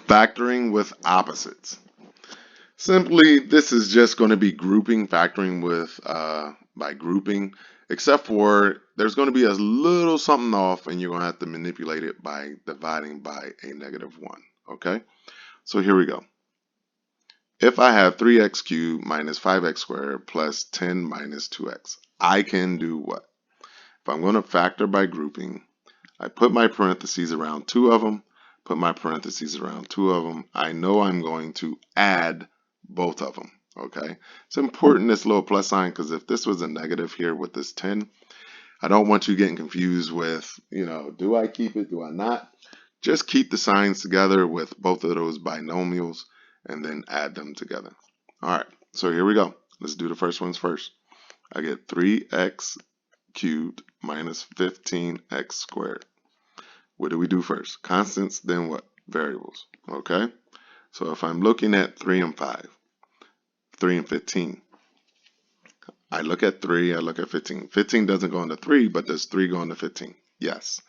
Factoring with opposites. Simply, this is just going to be grouping, factoring with by grouping, except for there's going to be a little something off and you're going to have to manipulate it by dividing by a -1. Okay, so here we go. If I have 3x cubed minus 5x squared plus 10 minus 2x, I can do what? If I'm going to factor by grouping, I put my parentheses around 2 of them, put my parentheses around 2 of them. I know I'm going to add both of them, okay? It's important, this little plus sign, because if this was a negative here with this 10, I don't want you getting confused with, do I keep it, do I not? Just keep the signs together with both of those binomials and then add them together. All right, so here we go. Let's do the first ones first. I get 3x cubed minus 15x squared. What do we do first? Constants, then what? Variables. Okay? So if I'm looking at 3 and 5, 3 and 15, I look at 3, I look at 15. 15 doesn't go into 3, but does 3 go into 15? Yes.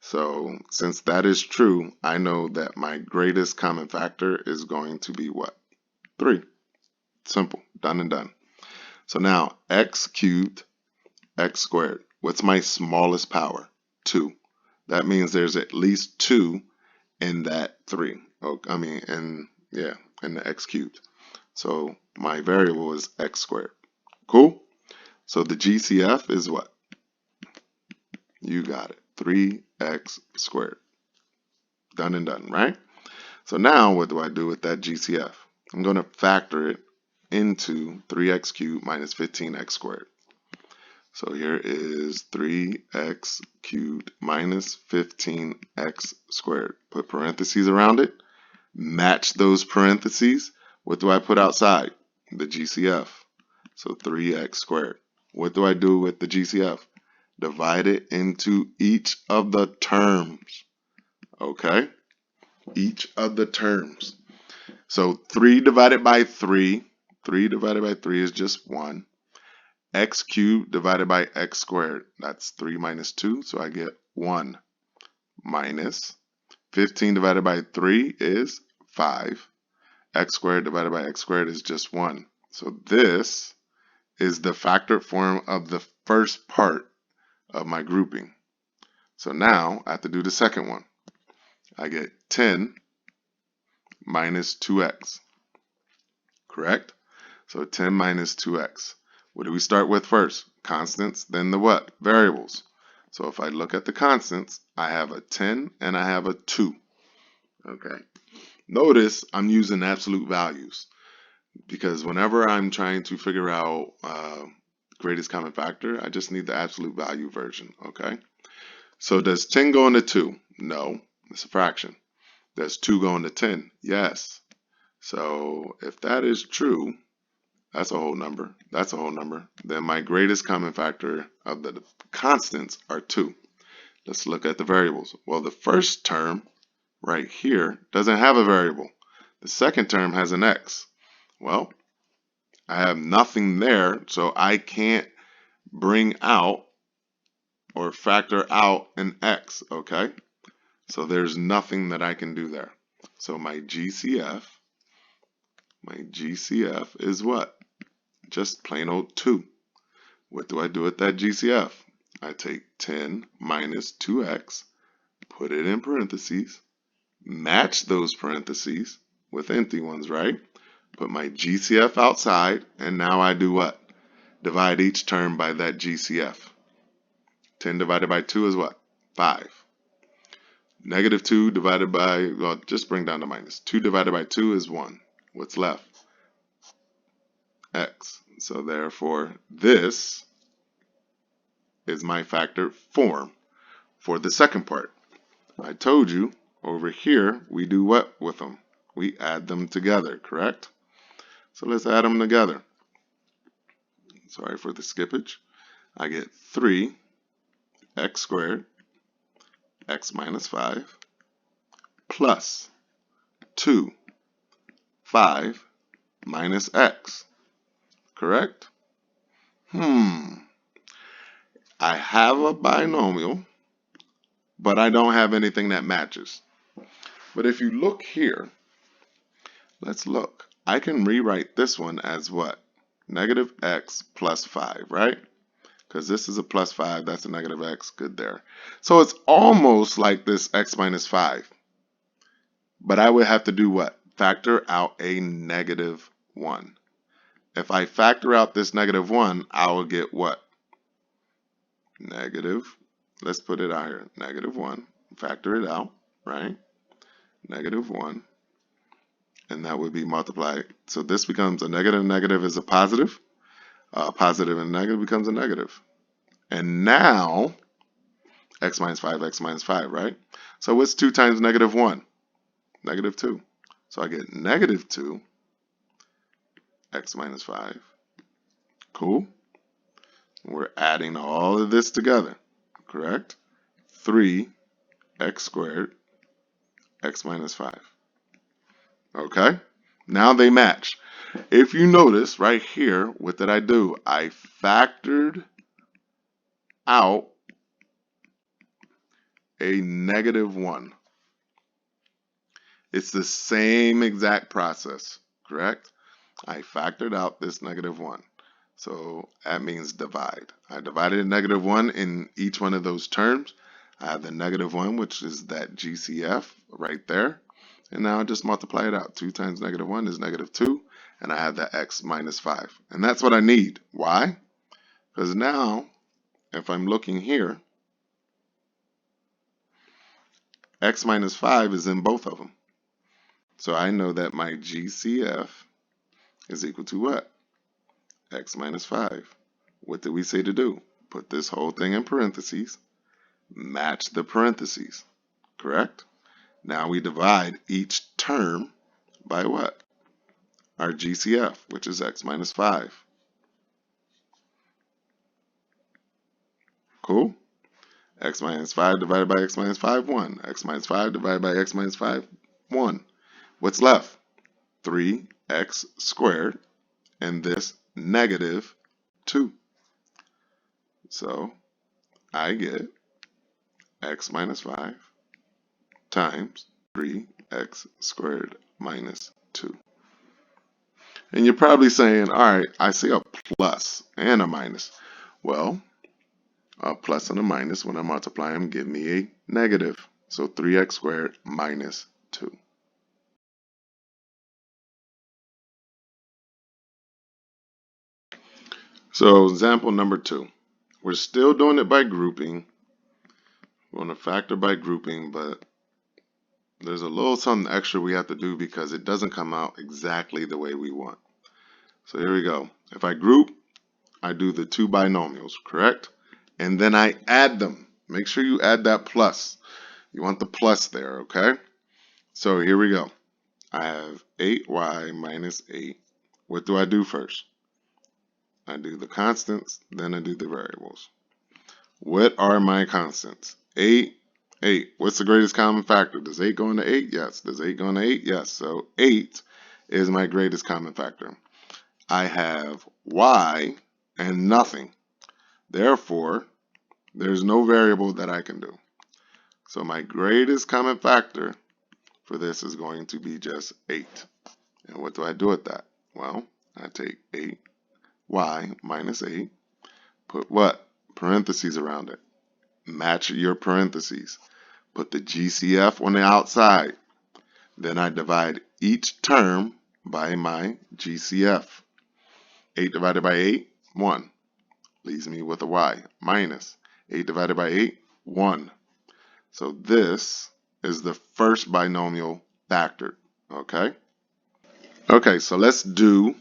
So since that is true, I know that my greatest common factor is going to be what? 3. Simple. Done and done. So now x cubed, x squared. What's my smallest power? 2. That means there's at least 2 in that 3. Oh, in the x cubed. So my variable is x squared. Cool? So the GCF is what? You got it. 3x squared. Done and done, right? So now what do I do with that GCF? I'm going to factor it into 3x cubed minus 15x squared. So here is 3x cubed minus 15x squared. Put parentheses around it. Match those parentheses. What do I put outside? The GCF. So 3x squared. What do I do with the GCF? Divide it into each of the terms. Okay? Each of the terms. So 3 divided by 3. 3 divided by 3 is just 1. X cubed divided by x squared. That's 3 minus 2. So I get 1 minus 15 divided by 3 is 5. X squared divided by x squared is just 1. So this is the factored form of the first part of my grouping. So now I have to do the second one. I get 10 minus 2x. Correct? So 10 minus 2x. What do we start with first? Constants, then the what? Variables. So if I look at the constants, I have a 10 and I have a 2. Okay. Notice I'm using absolute values because whenever I'm trying to figure out greatest common factor, I just need the absolute value version. Okay. So does 10 go into 2? No, it's a fraction. Does 2 go into 10? Yes. So if that is true, that's a whole number. That's a whole number. Then my greatest common factor of the constants are 2. Let's look at the variables. Well, the first term right here doesn't have a variable. The second term has an x. Well, I have nothing there, so I can't bring out or factor out an x, okay? So there's nothing that I can do there. So my GCF is what? Just plain old 2. What do I do with that GCF? I take 10 minus 2x, put it in parentheses, match those parentheses with empty ones, right? Put my GCF outside, and now I do what? Divide each term by that GCF. 10 divided by 2 is what? 5. Negative 2 divided by, well, just bring down the minus. 2 divided by 2 is 1. What's left? X. So therefore, this is my factor form for the second part. I told you over here we do what with them? We add them together, correct? So let's add them together. Sorry for the skippage. I get 3x squared, x minus 5, plus 2, 5 minus x, correct? I have a binomial, but I don't have anything that matches. But if you look here, let's look. I can rewrite this one as what? Negative x plus 5, right? Because this is a plus 5, that's a negative x, good there. So it's almost like this x minus 5. But I would have to do what? Factor out a negative 1. If I factor out this negative 1, I will get what? Negative, let's put it out here, negative 1. Factor it out, right? Negative 1. And that would be multiplied. So this becomes a negative. Negative is a positive. Positive and negative becomes a negative. And now, x minus 5, right? So what's 2 times negative 1? Negative 2. So I get negative 2, x minus 5. Cool. We're adding all of this together, correct? 3x squared, x minus 5. Okay? Now they match. If you notice right here, what did I do? I factored out a -1. It's the same exact process, correct? I factored out this -1. So that means divide. I divided a -1 in each one of those terms. I have the -1, which is that GCF right there. And now I just multiply it out. 2 times -1 is -2. And I have the x minus 5. And that's what I need. Why? Because now, if I'm looking here, x minus 5 is in both of them. So I know that my GCF is equal to what? X minus 5. What did we say to do? Put this whole thing in parentheses, match the parentheses, correct? Now we divide each term by what? Our GCF, which is x minus 5. Cool? X minus 5 divided by x minus 5, 1. X minus 5 divided by x minus 5, 1. What's left? 3x squared, and this -2. So I get x minus 5 times 3x squared minus 2. And you're probably saying, all right, I see a plus and a minus. Well, a plus and a minus, when I multiply them, give me a negative. So 3x squared minus 2. So example number 2. We're still doing it by grouping. We're going to factor by grouping, but there's a little something extra we have to do because it doesn't come out exactly the way we want. So here we go. If I group, I do the 2 binomials, correct? And then I add them. Make sure you add that plus. You want the plus there, okay? So here we go. I have 8y minus 8. What do I do first? I do the constants, then I do the variables. What are my constants? 8, 8. What's the greatest common factor? Does 8 go into 8? Yes. Does 8 go into 8? Yes. So 8 is my greatest common factor. I have y and nothing. Therefore, there's no variable that I can do. So my greatest common factor for this is going to be just 8. And what do I do with that? Well, I take 8y minus 8, put what? Parentheses around it. Match your parentheses. Put the GCF on the outside. Then I divide each term by my GCF. 8 divided by 8, 1. Leaves me with a y. Minus 8 divided by 8, 1. So this is the first binomial factored. Okay? Okay, so let's do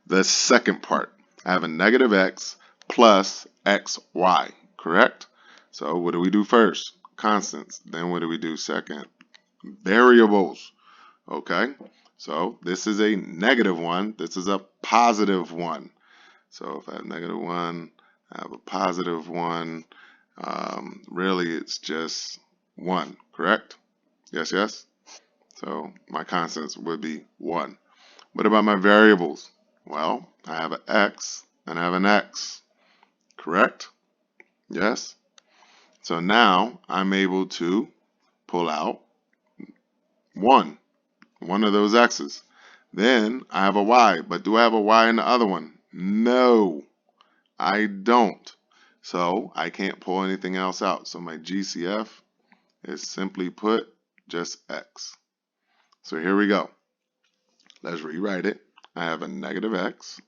the second part. I have a negative x plus xy, correct? So what do we do first? Constants. Then what do we do second? Variables. Okay? So this is a -1. This is a +1. So if I have -1, I have a +1. Really, it's just 1, correct? Yes, yes? So my constants would be 1. What about my variables? Well, I have an x and I have an x, correct? Yes? So now I'm able to pull out one of those x's. Then I have a y, but do I have a y in the other one? No, I don't. So I can't pull anything else out. So my GCF is simply put just x. So here we go. Let's rewrite it. I have a negative x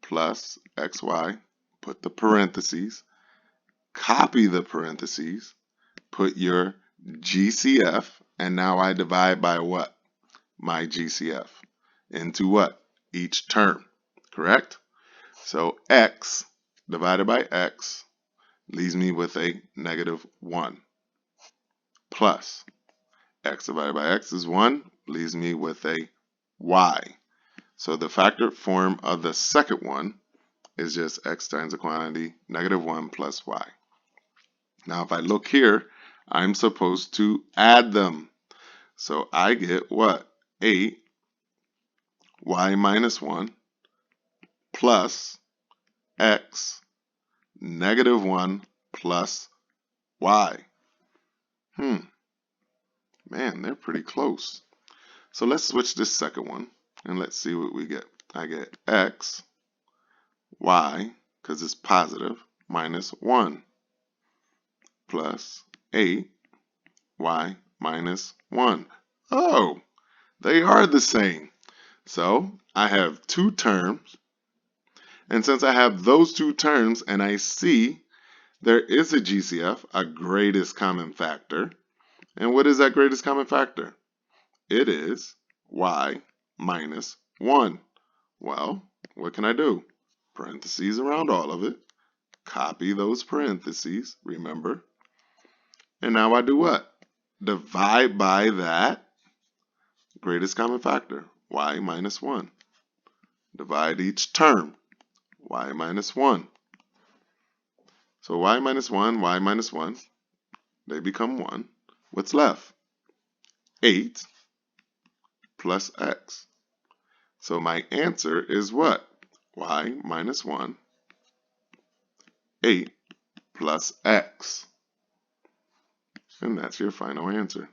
plus xy. Put the parentheses. Copy the parentheses. Put your GCF. And now I divide by what? My GCF. Into what? Each term. Correct? So x divided by x leaves me with a -1. Plus x divided by x is 1, leaves me with a y. So the factored form of the second one is just x times the quantity, -1 plus y. Now if I look here, I'm supposed to add them. So I get what? 8 y minus 1 plus x -1 plus y. Man, they're pretty close. So let's switch this second one and let's see what we get. I get x, y, because it's positive, minus 1 plus 8 y minus 1. Oh, they are the same. So I have two terms. And since I have those two terms and I see there is a GCF, a greatest common factor. And what is that greatest common factor? It is y minus 1. Well, what can I do? Parentheses around all of it. Copy those parentheses, remember. And now I do what? Divide by that greatest common factor, y minus 1. Divide each term, y minus 1. So y minus 1, y minus 1, they become 1. What's left? 8 plus x. So my answer is what? Y minus 1, 8 plus x. And that's your final answer.